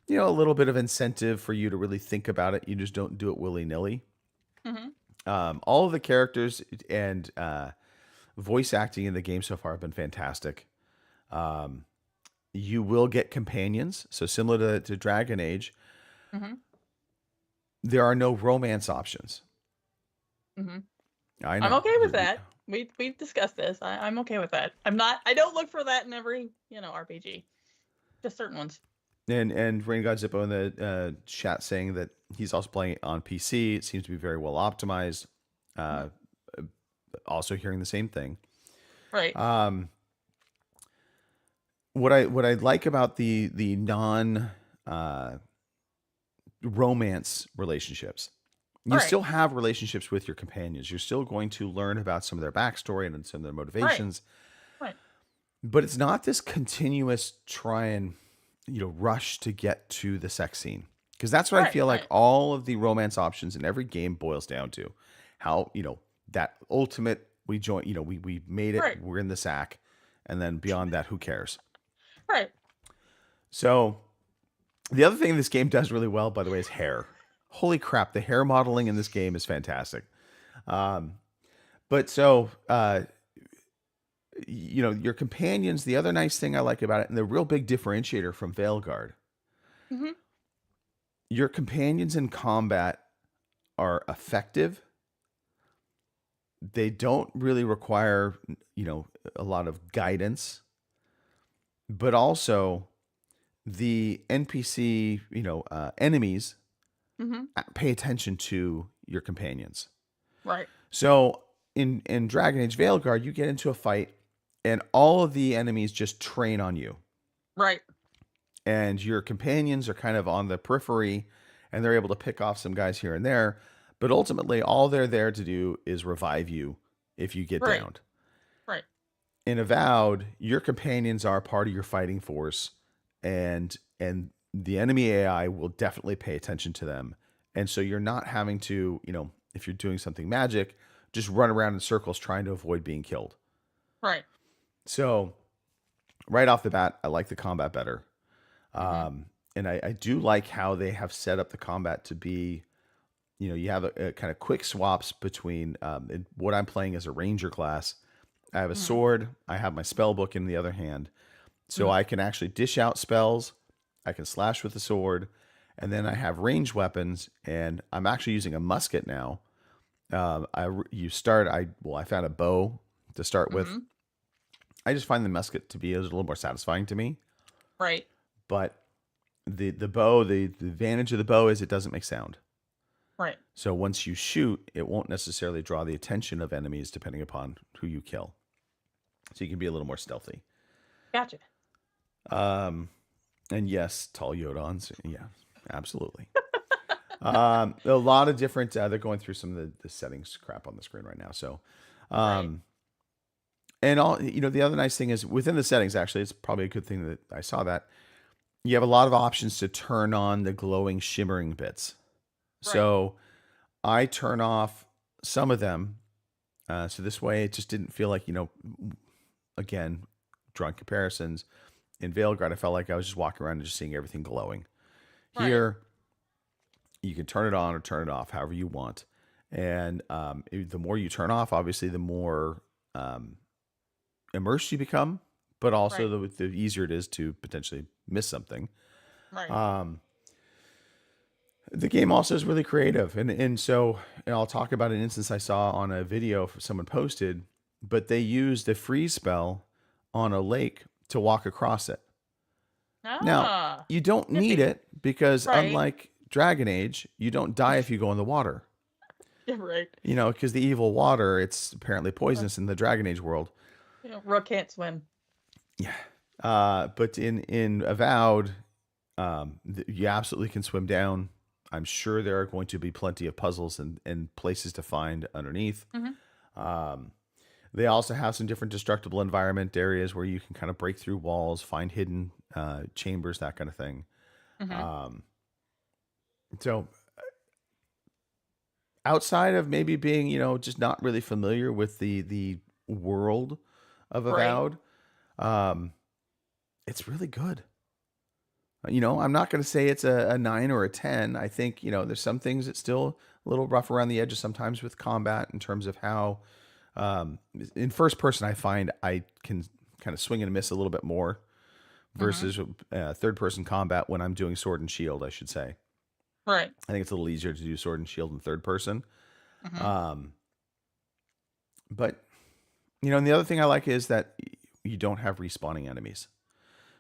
little bit of incentive for you to really think about it. You just don't do it willy-nilly. All of the characters and voice acting in the game so far have been fantastic. you will get companions. So similar to Dragon Age, Mm-hmm. there are no romance options. Mm-hmm. I know. I'm okay with that. We've discussed this. I'm okay with that. I don't look for that in every RPG. Just certain ones. And Rain God Zippo in the chat saying that he's also playing it on PC. It seems to be very well optimized. Also hearing the same thing. Right. What I like about the non romance relationships, you still have relationships with your companions. You're still going to learn about some of their backstory and some of their motivations. Right. But it's not this continuous try and rush to get to the sex scene, because that's what I feel like all of the romance options in every game boils down to. How that ultimate we made it, we're in the sack, and then beyond that, who cares? Right. So the other thing this game does really well, by the way, is hair. Holy crap, the hair modeling in this game is fantastic. But so your companions, the other nice thing I like about it, and the real big differentiator from Veilguard, your companions in combat are effective. They don't really require, a lot of guidance, but also the NPC, enemies pay attention to your companions. Right. So in Dragon Age Veilguard, you get into a fight and all of the enemies just train on you. Right. And your companions are kind of on the periphery and they're able to pick off some guys here and there. But ultimately, all they're there to do is revive you if you get downed. Right. In Avowed, your companions are part of your fighting force, and the enemy AI will definitely pay attention to them. And so you're not having to, if you're doing something magic, just run around in circles trying to avoid being killed. Right. So right off the bat, I like the combat better. And I do like how they have set up the combat to be, you have a kind of quick swaps between what I'm playing as a ranger class. I have a sword. I have my spell book in the other hand. So I can actually dish out spells. I can slash with the sword. And then I have ranged weapons. And I'm actually using a musket now. I found a bow to start with. I just find the musket to be a little more satisfying to me. Right. But the bow, the advantage of the bow is it doesn't make sound. Right. So once you shoot, it won't necessarily draw the attention of enemies depending upon who you kill. So you can be a little more stealthy. Gotcha. And yes, tall Yodons. Yeah, absolutely. A lot of different, they're going through some of the settings crap on the screen right now. So, and all, the other nice thing is within the settings, actually, it's probably a good thing that I saw that you have a lot of options to turn on the glowing, shimmering bits. Right. So I turn off some of them. So this way it just didn't feel like, again, drawing comparisons. In Veilguard, I felt like I was just walking around and just seeing everything glowing. Right. Here, you can turn it on or turn it off, however you want. And the more you turn off, obviously, the more immersed you become, but also the easier it is to potentially miss something. Right. The game also is really creative. And so I'll talk about an instance I saw on a video someone posted, but they used a freeze spell on a lake to walk across it. Now, you don't need it because unlike Dragon Age, you don't die if you go in the water. Yeah, right. Because the evil water, it's apparently poisonous in the Dragon Age world. Rook can't swim. Yeah. But in Avowed, you absolutely can swim down. I'm sure there are going to be plenty of puzzles and places to find underneath. They also have some different destructible environment areas where you can kind of break through walls, find hidden chambers, that kind of thing. So outside of maybe being, just not really familiar with the world of Avowed, it's really good. I'm not going to say it's a 9 or a 10. I think, there's some things that's still a little rough around the edges sometimes with combat in terms of how, in first person, I find I can kind of swing and miss a little bit more. versus third person combat when I'm doing sword and shield, I should say. Right. I think it's a little easier to do sword and shield in third person. But, and the other thing I like is that you don't have respawning enemies.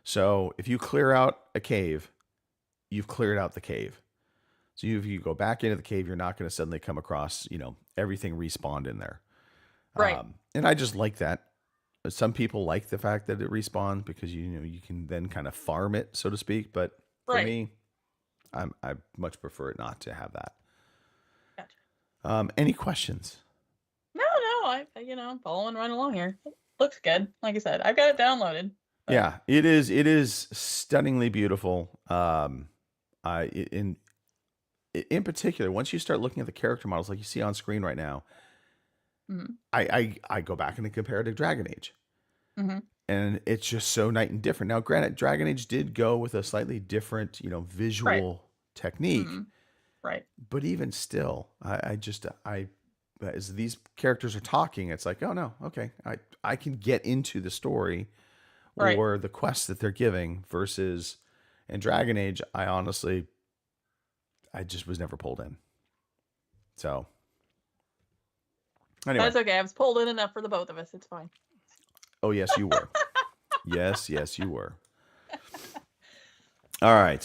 So if you clear out a cave, you've cleared out the cave. So if you go back into the cave, you're not going to suddenly come across, everything respawned in there. Right. And I just like that. Some people like the fact that it respawns because, you can then kind of farm it, so to speak. But for me, I much prefer it not to have that. Gotcha. Any questions? No, I'm following right along here. It looks good. Like I said, I've got it downloaded. But... Yeah, it is stunningly beautiful. In particular, once you start looking at the character models like you see on screen right now, I go back and compare it to Dragon Age. And it's just so night and different. Now, granted, Dragon Age did go with a slightly different, visual technique. Right. But even still, I as these characters are talking, it's like, oh no, okay, I can get into the story or the quests that they're giving versus in Dragon Age, I just was never pulled in. So anyway. That's okay. I was pulled in enough for the both of us. It's fine. Oh, yes, you were. yes, you were. All right.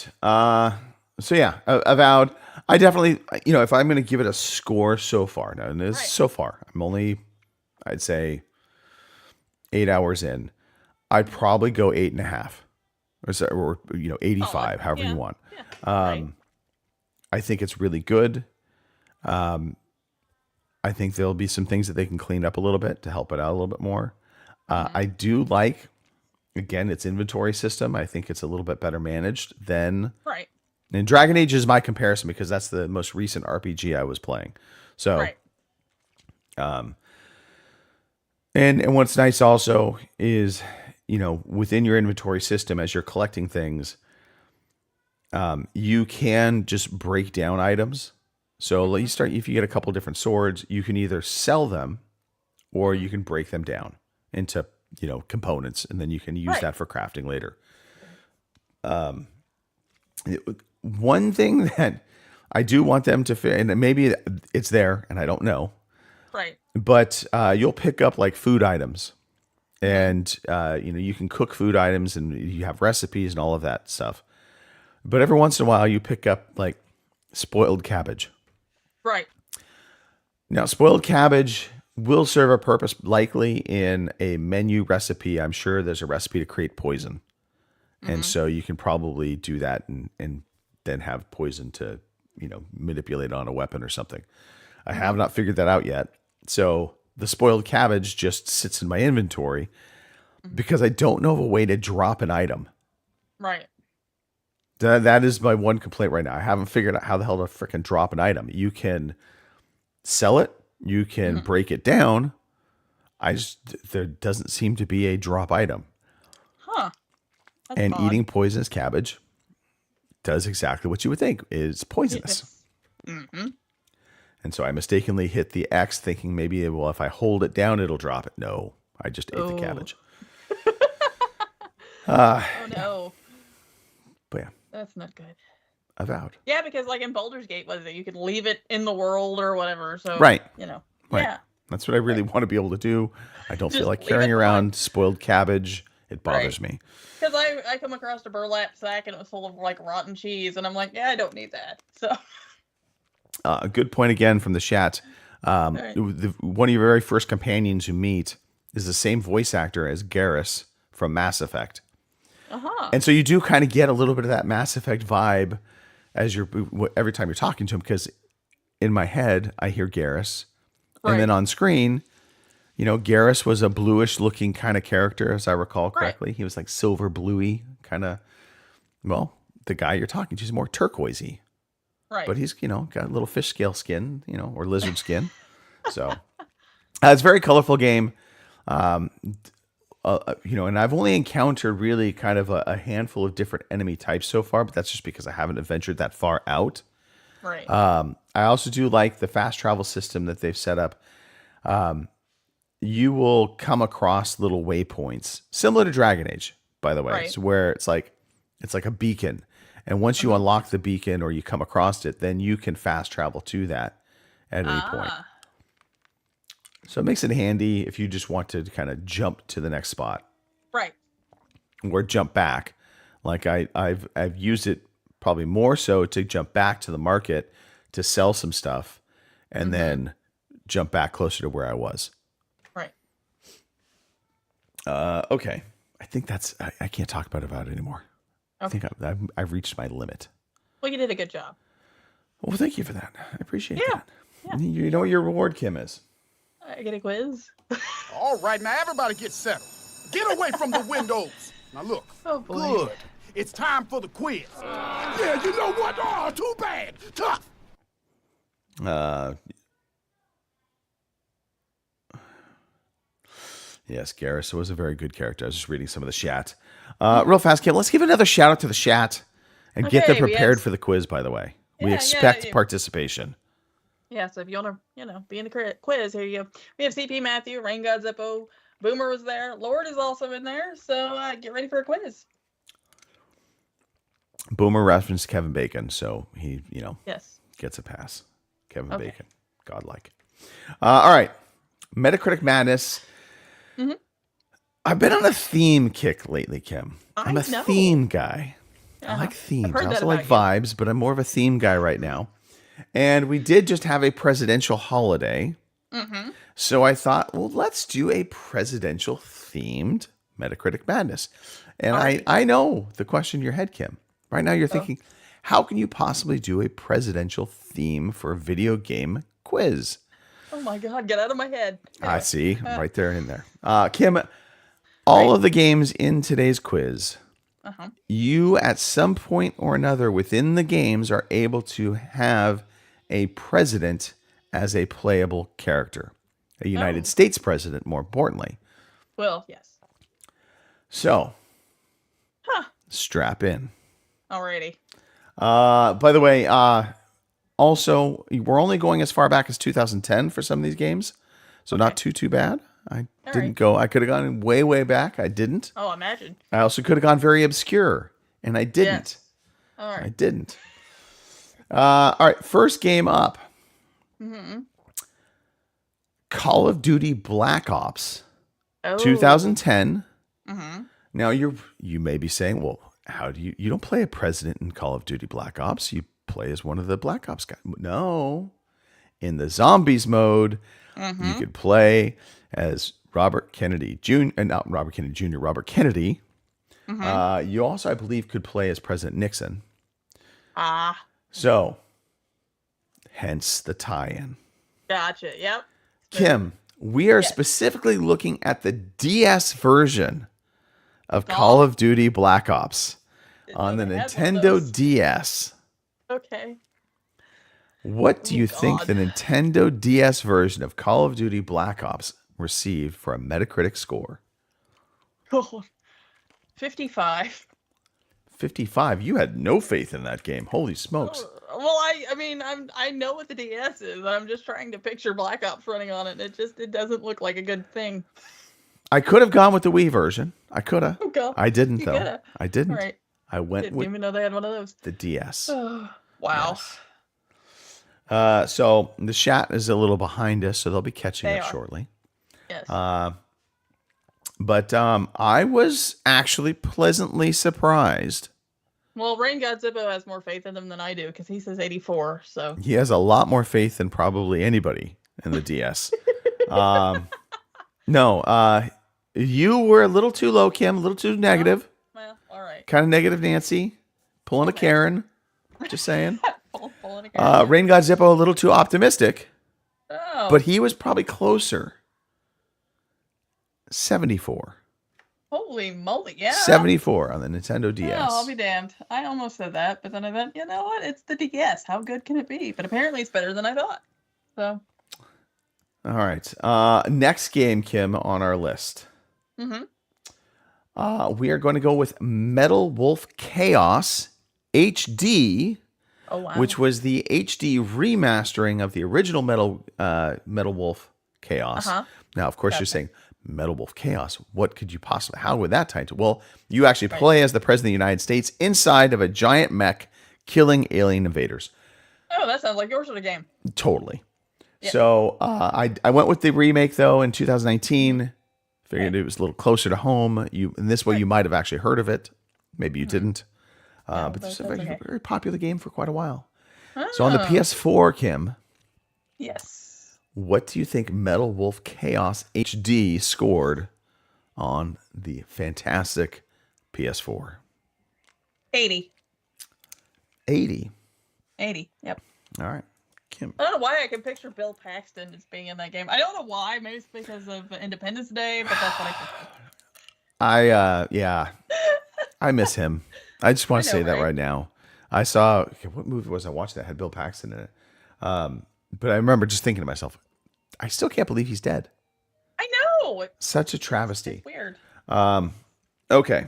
So yeah, Avowed. I definitely, if I'm going to give it a score so far, now, and this is so far, I'm only, I'd say 8 hours in. I'd probably go 8.5 or 85, however you want. Yeah. I think it's really good. I think there'll be some things that they can clean up a little bit to help it out a little bit more. I do like, again, its inventory system. I think it's a little bit better managed than... Right. And Dragon Age is my comparison because that's the most recent RPG I was playing. So, and what's nice also is, within your inventory system, as you're collecting things, you can just break down items. So if you get a couple different swords, you can either sell them or you can break them down into, components, and then you can use that for crafting later. One thing that I do want them to fit, and maybe it's there and I don't know. Right. But you'll pick up like food items, and you can cook food items, and you have recipes and all of that stuff. But every once in a while, you pick up like spoiled cabbage. Right. Now, spoiled cabbage will serve a purpose likely in a menu recipe. I'm sure there's a recipe to create poison. And so you can probably do that and then have poison to, manipulate on a weapon or something. I have not figured that out yet. So the spoiled cabbage just sits in my inventory because I don't know of a way to drop an item. Right. That is my one complaint right now. I haven't figured out how the hell to freaking drop an item. You can sell it. You can break it down. There doesn't seem to be a drop item. Huh. That's and odd. Eating poisonous cabbage does exactly what you would think is poisonous. Yes. And so I mistakenly hit the X thinking maybe, well, if I hold it down, it'll drop it. No, I just ate the cabbage. Oh, no. But yeah. That's not good. Avowed. Yeah, because like in Baldur's Gate, was it you could leave it in the world or whatever. So, right. Right. Yeah. That's what I really want to be able to do. I don't feel like leave carrying it around spoiled cabbage. It bothers me. Because I come across a burlap sack and it was full of like rotten cheese, and I'm like, yeah, I don't need that. So a good point again from the chat. One of your very first companions you meet is the same voice actor as Garrus from Mass Effect. And so you do kind of get a little bit of that Mass Effect vibe as every time you're talking to him, because in my head I hear Garrus, and then on screen, Garrus was a bluish looking kind of character, as I recall correctly. He was like silver bluey kind of. Well, the guy you're talking to is more turquoisey, but he's got a little fish scale skin, or lizard skin. So it's a very colorful game. And I've only encountered really kind of a handful of different enemy types so far, but that's just because I haven't ventured that far out. Right. I also do like the fast travel system that they've set up. You will come across little waypoints similar to Dragon Age, by the way. Right. It's where it's like a beacon. And once you unlock the beacon or you come across it, then you can fast travel to that at any point. So it makes it handy if you just want to kind of jump to the next spot. Right. Or jump back. Like I've used it probably more so to jump back to the market to sell some stuff and then jump back closer to where I was. Right. Okay. I think that's I can't talk about it anymore. Okay. I think I've reached my limit. Well, you did a good job. Well, thank you for that. I appreciate Yeah. that. You know what your reward, Kim, is? I get a quiz. All right, now everybody get settled. Get away from the windows. Now look. Oh, boy. Good. It's time for the quiz. Yeah, you know what? Oh, too bad. Tough. Yes, Garrus was a very good character. I was just reading some of the chat. Real fast, Kim, let's give another shout out to the chat and get them Okay, we prepared have- for the quiz, by the way. We Yeah, expect yeah. participation. Yeah, so if you want to, be in the quiz, here you go. We have CP Matthew, Rain God Zippo, Boomer was there, Lord is also in there, so get ready for a quiz. Boomer referenced Kevin Bacon, so he, Yes. gets a pass. Kevin Okay. Bacon. Godlike. All right. Metacritic Madness. Mhm. I've been on a theme kick lately, Kim. I'm a I know. theme guy. I Uh-huh. like themes. I've heard I that also like about you. vibes, but I'm more of a theme guy right now. And we did just have a presidential holiday. Mm-hmm. So I thought, well, let's do a presidential themed Metacritic Madness. And I know the question in your head, Kim. Right now you're thinking, how can you possibly do a presidential theme for a video game quiz? Oh my God, get out of my head. I see, right there in there. Kim, all of the games in today's quiz, you at some point or another within the games are able to have a president as a playable character, a United States president, more importantly. Well, yes. So, strap in. Alrighty. By the way, also, we're only going as far back as 2010 for some of these games, so not too bad. I didn't go. I could have gone way back. I didn't. Oh, imagine. I also could have gone very obscure, and I didn't. Yes. All right. I didn't. All right, first game up. Mm-hmm. Call of Duty Black Ops, Oh. 2010. Mm-hmm. Now you may be saying, well, how do you don't play a president in Call of Duty Black Ops? You play as one of the Black Ops guys. No, in the zombies mode, you could play as Robert Kennedy Jr. Not Robert Kennedy Jr. Robert Kennedy. You also, I believe, could play as President Nixon. So, hence the tie-in. Gotcha. Yep. Kim, we are specifically looking at the DS version of Call of Duty Black Ops on the they have one of Nintendo those. DS. Okay. What do you think the Nintendo DS version of Call of Duty Black Ops received for a Metacritic score? Oh, 55. 55. You had no faith in that game. Holy smokes. Well, I know what the DS is. I'm just trying to picture Black Ops running on it. It doesn't look like a good thing. I could have gone with the Wii version. I could have. Okay. I didn't, You though. coulda. I didn't. All right. I went Didn't with even know they had one of those. the DS. Wow. So the chat is a little behind us, so they'll be catching They up are. shortly. Yes. But I was actually pleasantly surprised. Well, Rain God Zippo has more faith in them than I do because he says 84. So He has a lot more faith than probably anybody in the DS. You were a little too low, Kim, a little too negative. well, all right. Kind of negative Nancy. Pulling a Karen. Just saying. Pulling a card. Rain God Zippo a little too optimistic. Oh. But he was probably closer. 74. Holy moly! Yeah. 74 on the Nintendo DS. Oh, I'll be damned. I almost said that, but then I thought, you know what? It's the DS. How good can it be? But apparently, it's better than I thought. So. All right. Next game, Kim, on our list. Mm-hmm. We are going to go with Metal Wolf Chaos HD, Oh wow. which was the HD remastering of the original Metal Wolf Chaos. Uh-huh. Now, of course, you're Gotcha. saying, Metal Wolf Chaos. What could you possibly, how would that tie into? Well, you actually play as the President of the United States inside of a giant mech killing alien invaders. Oh, that sounds like your sort of game. Totally. Yeah. So I went with the remake, though, in 2019. Figured it was a little closer to home. In this way, you might have actually heard of it. Maybe you didn't. But it's a very popular game for quite a while. So on the PS4, Kim. Yes. What do you think Metal Wolf Chaos HD scored on the fantastic PS4? 80. 80. 80. Yep. All right. Kim. I don't know why I can picture Bill Paxton as being in that game. I don't know why. Maybe it's because of Independence Day, but that's what I picture. I miss him. I just want to say that right? right now. I saw, what movie was I watching that had Bill Paxton in it? But I remember just thinking to myself, I still can't believe he's dead. I know. Such a travesty. It's weird. Okay.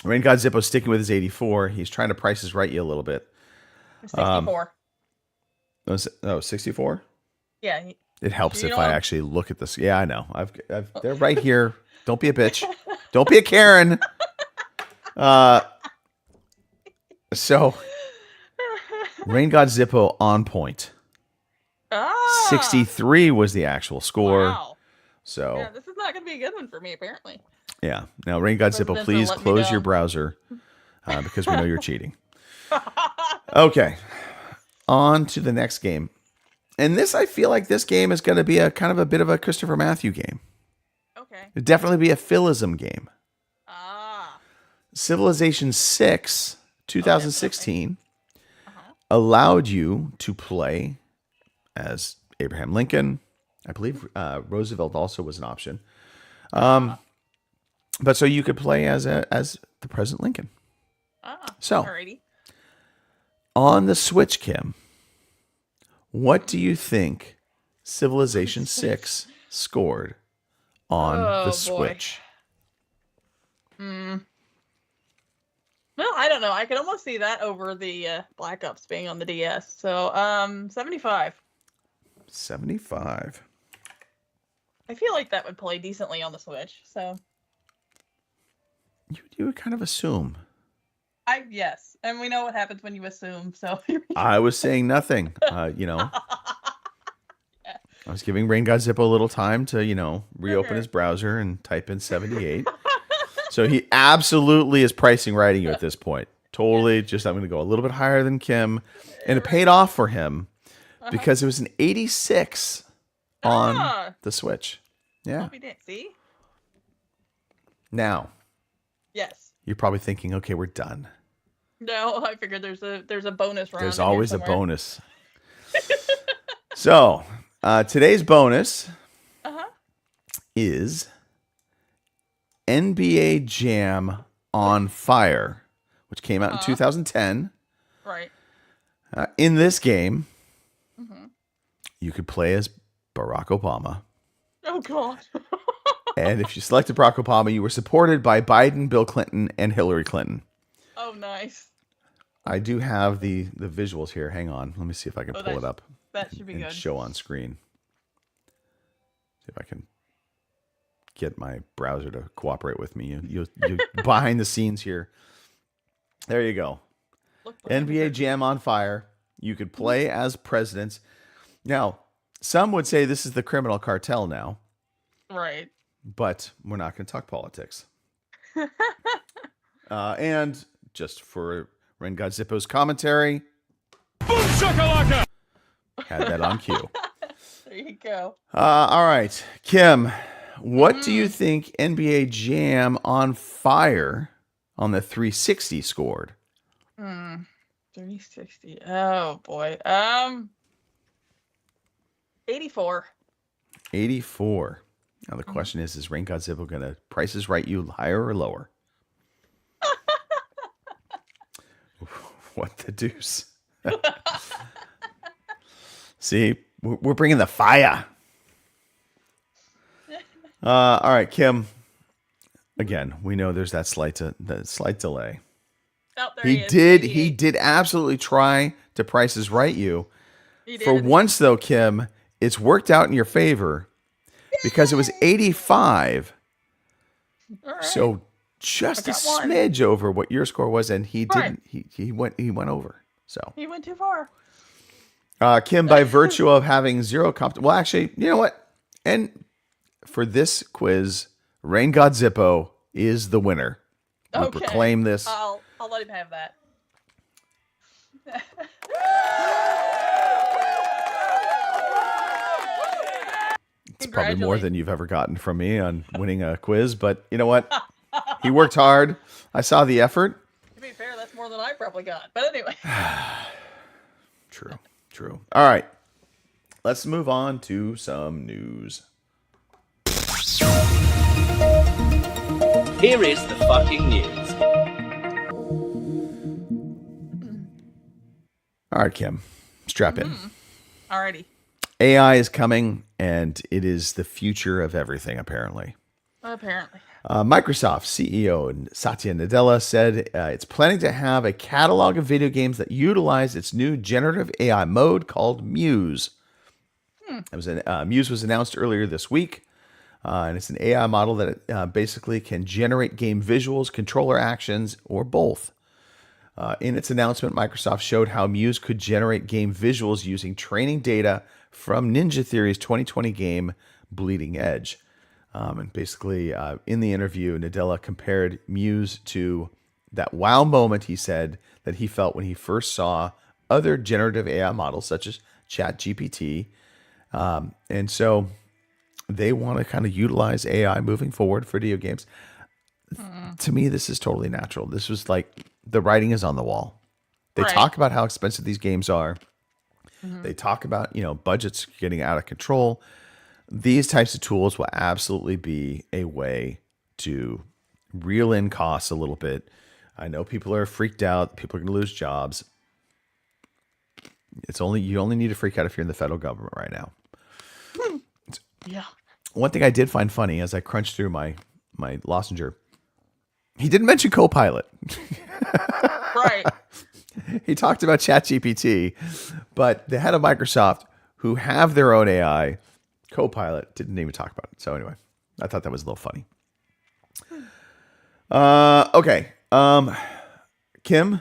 Rain God Zippo sticking with his 84. He's trying to price his right you a little bit. 64. 64? Yeah. It helps if I actually look at this. Yeah, I know. They're right here. Don't be a bitch. Don't be a Karen. So, Rain God Zippo on point. 63 was the actual score. Wow. So, yeah, this is not going to be a good one for me, apparently. yeah. Now, Rain God Zippo, please close your browser because we know you're cheating. Okay. On to the next game. And this, I feel like this game is going to be a kind of a bit of a Christopher Matthew game. Okay. It'd definitely be a philism game. Civilization 6, 2016, allowed you to play as Abraham Lincoln. I believe Roosevelt also was an option. But so you could play as the President Lincoln. So, alrighty. On the Switch, Kim, what do you think Civilization 6 scored on the Switch? Well, I don't know. I could almost see that over the Black Ops being on the DS. So, 75. 75. I feel like that would play decently on the Switch. So, you would kind of assume. Yes, and we know what happens when you assume. So, I was saying nothing. I was giving Rain God Zippo a little time to reopen his browser and type in 78. So he absolutely is pricing righting you at this point. Totally. Just I'm going to go a little bit higher than Kim. And it paid off for him because it was an 86 on the Switch. Yeah. See? Now. Yes. You're probably thinking, okay, we're done. No, I figured there's a bonus round. There's always a bonus. So today's bonus is NBA Jam on Fire, which came out in 2010. Right. In this game, you could play as Barack Obama. Oh, God. And if you selected Barack Obama, you were supported by Biden, Bill Clinton, and Hillary Clinton. Oh, nice. I do have the visuals here. Hang on. Let me see if I can pull it up. That should be good. Show on screen. See if I can get my browser to cooperate with me. You behind the scenes here. There you go. NBA Jam on Fire. You could play as presidents. Now, some would say this is the criminal cartel now. Right. But we're not going to talk politics. And just for Rain God Zippo's commentary, boom shakalaka! Had that on cue. There you go. All right, Kim, what do you think NBA Jam on Fire on the 360 scored? 360. Oh boy. 84. 84. Now the question is Rain God Zippo going to prices right you higher or lower? What the deuce? See, we're bringing the fire. All right, Kim. Again, we know there's that slight delay. Oh, there He did absolutely try to prices right you. For once, though, Kim, it's worked out in your favor. because it was 85. All right. So just a I got one. smidge over what your score was, and he Right. didn't. He went over. So He went too far. Kim, by virtue of having zero well, actually, you know what? And for this quiz, Rain God Zippo is the winner. We Okay. proclaim this. I'll let him have that. It's probably more than you've ever gotten from me on winning a quiz, but you know what? He worked hard. I saw the effort. To be fair, that's more than I probably got. But anyway. True. All right. Let's move on to some news. Here is the fucking news. All right, Kim. Strap in. Alrighty. AI is coming, and it is the future of everything, apparently. Apparently. Microsoft CEO Satya Nadella said it's planning to have a catalog of video games that utilize its new generative AI mode called Muse. Muse was announced earlier this week, and it's an AI model that basically can generate game visuals, controller actions, or both. In its announcement, Microsoft showed how Muse could generate game visuals using training data from Ninja Theory's 2020 game Bleeding Edge. And basically, in the interview, Nadella compared Muse to that wow moment he said that he felt when he first saw other generative AI models such as ChatGPT. And so they want to kind of utilize AI moving forward for video games. To me, this is totally natural. This was like the writing is on the wall. They talk about how expensive these games are. They talk about, budgets getting out of control. These types of tools will absolutely be a way to reel in costs a little bit. I know people are freaked out. People are going to lose jobs. You only need to freak out if you're in the federal government right now. Yeah. One thing I did find funny as I crunched through my Lossinger, he didn't mention Copilot. Right. He talked about ChatGPT, but the head of Microsoft, who have their own AI, Copilot, didn't even talk about it. So anyway, I thought that was a little funny. Okay. Kim,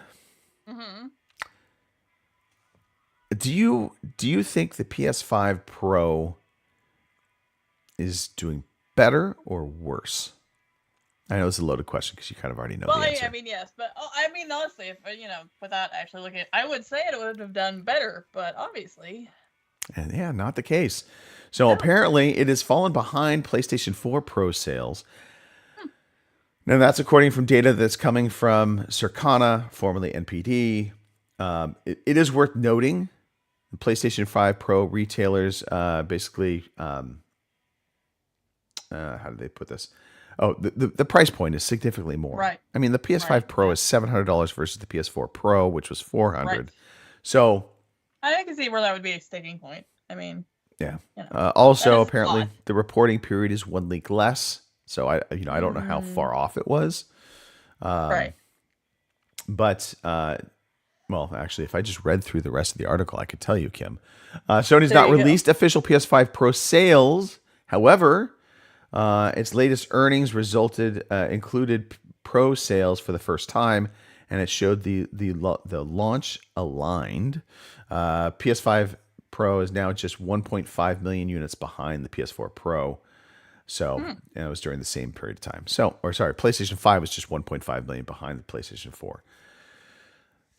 do you think the PS5 Pro is doing better or worse? I know it's a loaded question because you kind of already know the answer. I mean, yes, but honestly, if without actually looking, I would say it would have done better, but obviously, and yeah, not the case. So apparently, it has fallen behind PlayStation 4 Pro sales. Now that's according from data that's coming from Circana, formerly NPD. It is worth noting, the PlayStation 5 Pro retailers basically, how do they put this? Oh, the price point is significantly more. Right. I mean, the PS5 Pro is $700 versus the PS4 Pro, which was $400. Right. So I can see where that would be a sticking point. I mean, yeah. You Also, that is apparently, odd. the reporting period is 1 week less. So I don't know how far off it was. right. But well, actually, if I just read through the rest of the article, I could tell you, Kim. Sony's There not you go. released official PS5 Pro sales. However, its latest earnings included Pro sales for the first time, and it showed the launch aligned. PS5 Pro is now just 1.5 million units behind the PS4 Pro. So it was during the same period of time. PlayStation 5 was just 1.5 million behind the PlayStation 4.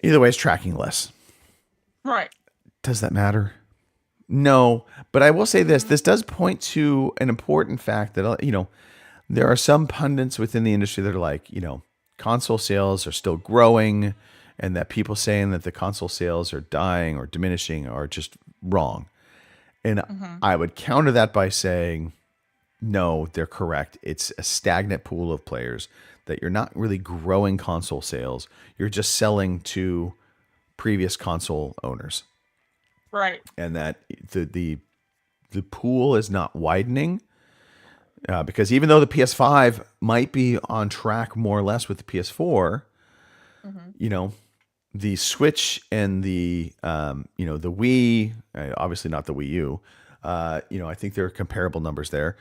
Either way, it's tracking less. Right. Does that matter? No, but I will say this. This does point to an important fact that, there are some pundits within the industry that are like, console sales are still growing, and that people saying that the console sales are dying or diminishing are just wrong. And I would counter that by saying, no, they're correct. It's a stagnant pool of players, that you're not really growing console sales. You're just selling to previous console owners. Right. And that the pool is not widening, because even though the PS5 might be on track more or less with the PS4, the Switch and the the Wii, obviously not the Wii U, I think there are comparable numbers there.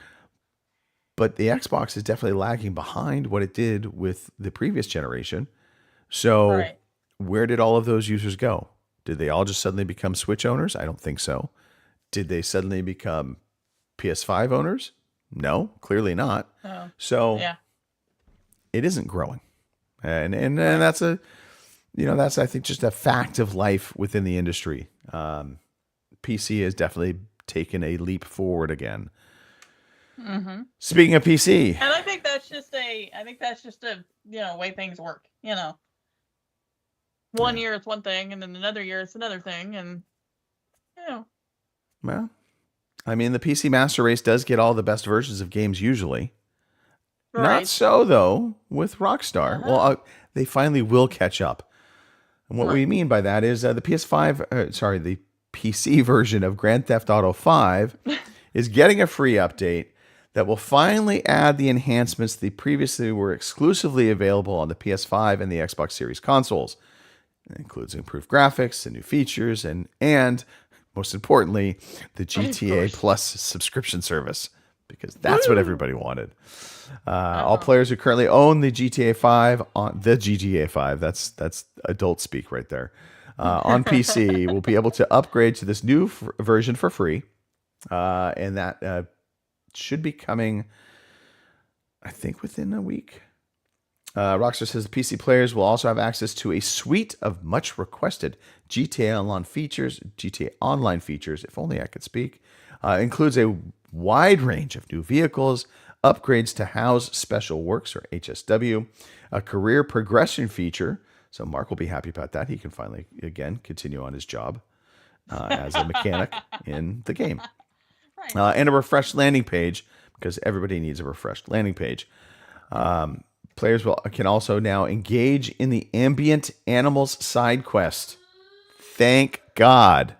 But the Xbox is definitely lagging behind what it did with the previous generation. So Right. where did all of those users go? Did they all just suddenly become Switch owners? I don't think so. Did they suddenly become PS5 owners? No, clearly not. Oh, So yeah. it isn't growing. And that's that's, I think, just a fact of life within the industry. PC has definitely taken a leap forward again. Mm-hmm. Speaking of PC, And I think that's just a way things work. One year it's one thing, and then another year it's another thing, and well, I mean, the PC Master Race does get all the best versions of games usually. Not Right. so, though, with Rockstar. Uh-huh. Well, they finally will catch up. And what we Right. mean by that is the the PC version of Grand Theft Auto 5 is getting a free update that will finally add the enhancements that previously were exclusively available on the PS5 and the Xbox Series consoles. It includes improved graphics and new features and most importantly, the GTA Plus subscription service, because that's what everybody wanted. All players who currently own the GTA 5 that's adult speak right there, on PC will be able to upgrade to this new version for free, and that should be coming, I think, within a week. Rockstar says the PC players will also have access to a suite of much requested GTA Online features, if only I could speak. Includes a wide range of new vehicles, upgrades to house special works, or HSW, a career progression feature. So Mark will be happy about that. He can finally, again, continue on his job as a mechanic in the game. Right. And a refreshed landing page, because everybody needs a refreshed landing page. Players can also now engage in the Ambient Animals side quest. Thank God.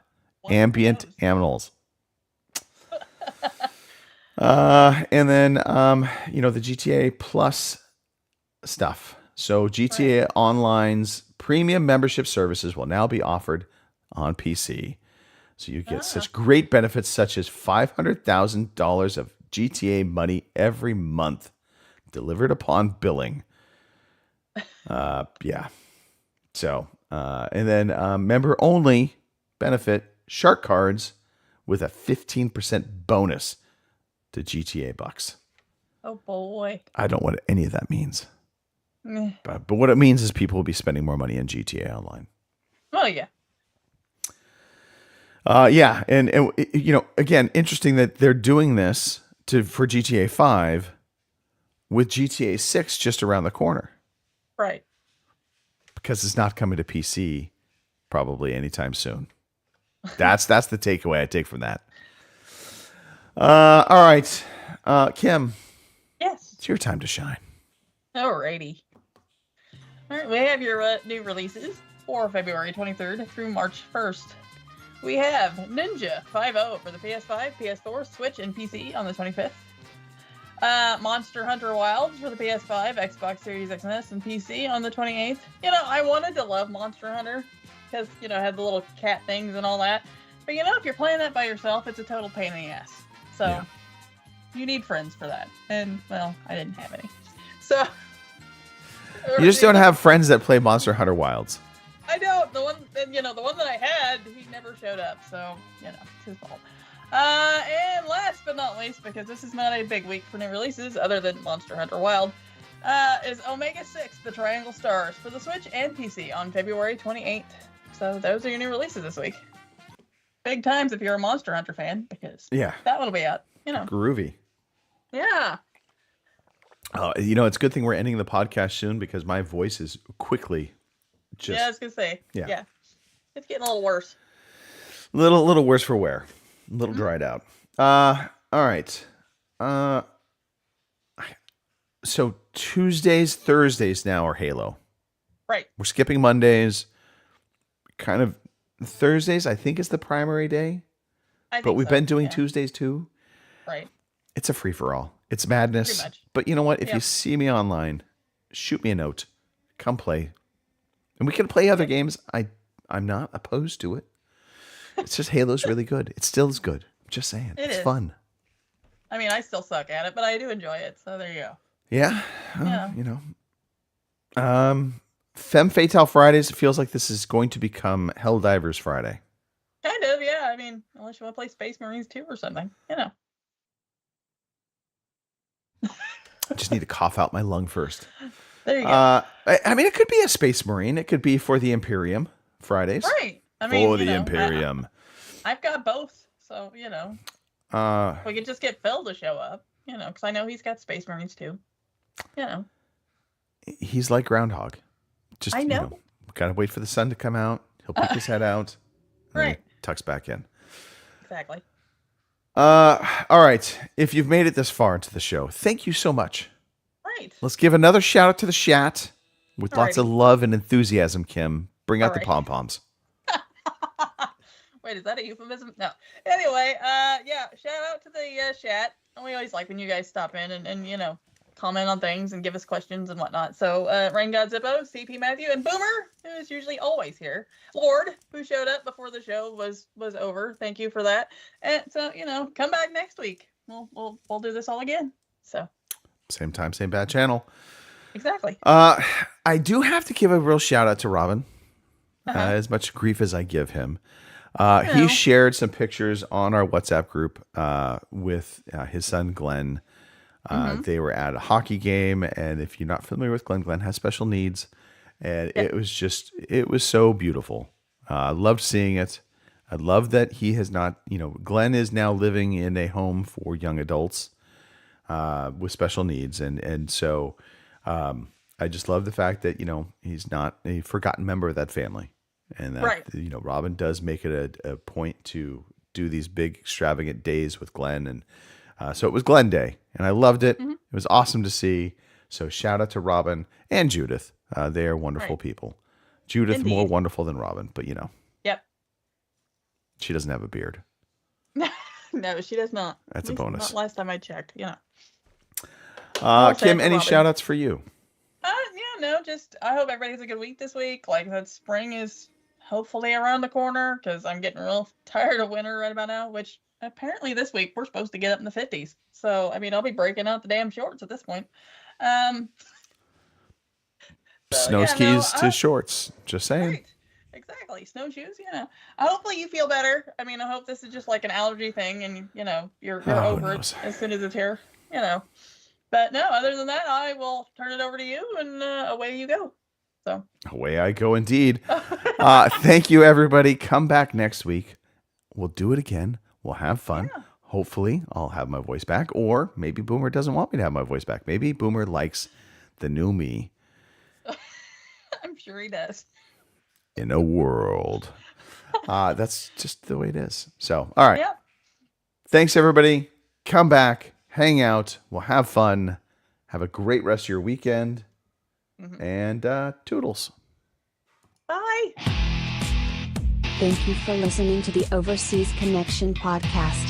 Ambient Animals. And then, the GTA Plus stuff. So GTA Online's premium membership services will now be offered on PC. So you get such great benefits such as $500,000 of GTA money every month delivered upon billing. Yeah. So, and then member only benefit shark cards with a 15% bonus to GTA bucks. Oh boy. I don't know what any of that means. Meh. But what it means is people will be spending more money on GTA Online. Oh yeah. Yeah, and again, interesting that they're doing this for GTA 5 with GTA 6 just around the corner, Right. because it's not coming to PC probably anytime soon. That's the takeaway I take from that. All right, Kim, Yes. it's your time to shine. Alrighty. All right, we have your new releases for February 23rd through March 1st. We have Ninja 5.0 for the PS5, PS4, Switch, and PC on the 25th. Monster Hunter Wilds for the PS5, Xbox Series XS, and PC on the 28th. I wanted to love Monster Hunter because, it had the little cat things and all that. But, if you're playing that by yourself, it's a total pain in the ass. So, you need friends for that. And, well, I didn't have any. So... You just don't have friends that play Monster Hunter Wilds. I don't. The one that I had, he never showed up. So, it's his fault. And last but not least, because this is not a big week for new releases other than Monster Hunter Wild, is Omega 6, The Triangle Stars for the Switch and PC on February 28th. So those are your new releases this week. Big times if you're a Monster Hunter fan, because that one will be out. Groovy. Yeah. It's a good thing we're ending the podcast soon because my voice is quickly just... I was going to say. Yeah. It's getting a little worse. Little worse for wear. A little dried out. All right. So Tuesdays, Thursdays now are Halo. Right. We're skipping Mondays. Kind of Thursdays, I think, is the primary day. But we've been doing Tuesdays too. Right. It's a free-for-all. It's madness. Pretty much. But you know what? If you see me online, shoot me a note. Come play. And we can play other games. I'm not opposed to it. It's just Halo's really good. It still is good. I'm just saying. It's fun. I mean, I still suck at it, but I do enjoy it. So there you go. Yeah. Yeah. You know. Femme Fatale Fridays, it feels like this is going to become Helldivers Friday. Kind of, yeah. I mean, unless you want to play Space Marines 2 or something, you know. I just need to cough out my lung first. There you go. I mean, it could be a Space Marine. It could be for the Imperium Fridays. Right. I mean, for the Imperium. I've got both, so, you know. We could just get Phil to show up, you know, because I know he's got Space Marines too. You know. He's like Groundhog. Just, I know. You know, gotta wait for the sun to come out. He'll peek his head out. And then he tucks back in. Exactly. All right. If you've made it this far into the show, thank you so much. Right. Let's give another shout out to the chat with lots of love and enthusiasm, Kim. Bring out the pom-poms. Wait, is that a euphemism? No. Anyway, yeah, shout out to the chat. And we always like when you guys stop in and you know, comment on things and give us questions and whatnot. So, Rain God Zippo, CP Matthew, and Boomer, who is usually always here. Lord, who showed up before the show was over. Thank you for that. And so, you know, come back next week. We'll do this all again. So. Same time, same bad channel. Exactly. I do have to give a real shout out to Robin. As much grief as I give him. He shared some pictures on our WhatsApp group with his son, Glenn. They were at a hockey game, and if you're not familiar with Glenn has special needs, and it was so beautiful. I loved seeing it. I love that he has not, you know, Glenn is now living in a home for young adults with special needs, and so I just love the fact that, you know, he's not a forgotten member of that family, and that you know, Robin does make it a point to do these big extravagant days with Glenn, and so it was Glenn Day, and I loved it. It was awesome to see. So shout out to Robin and Judith. They are wonderful people. Judith more wonderful than Robin, but you know. Yep. She doesn't have a beard. No, she does not. That's a bonus. Not last time I checked, you know. Kim, any shout outs for you? Yeah, no, just I hope everybody has a good week this week. Like that spring is hopefully around the corner, because I'm getting real tired of winter right about now, which apparently this week we're supposed to get up in the 50s. So, I mean, I'll be breaking out the damn shorts at this point. Snow skis to shorts. Just saying. Right. Exactly. Snowshoes, you know. Hopefully you feel better. I mean, I hope this is just like an allergy thing and, you know, you're over it as soon as it's here, you know. But no, other than that, I will turn it over to you and away you go. So away I go indeed. Thank you, everybody. Come back next week. We'll do it again. We'll have fun. Yeah. Hopefully I'll have my voice back, or maybe Boomer doesn't want me to have my voice back. Maybe Boomer likes the new me. I'm sure he does. In a world. That's just the way it is. So, all right. Yep. Thanks, everybody. Come back, hang out. We'll have fun. Have a great rest of your weekend. And toodles. Bye. Thank you for listening to the Overseas Connection podcast.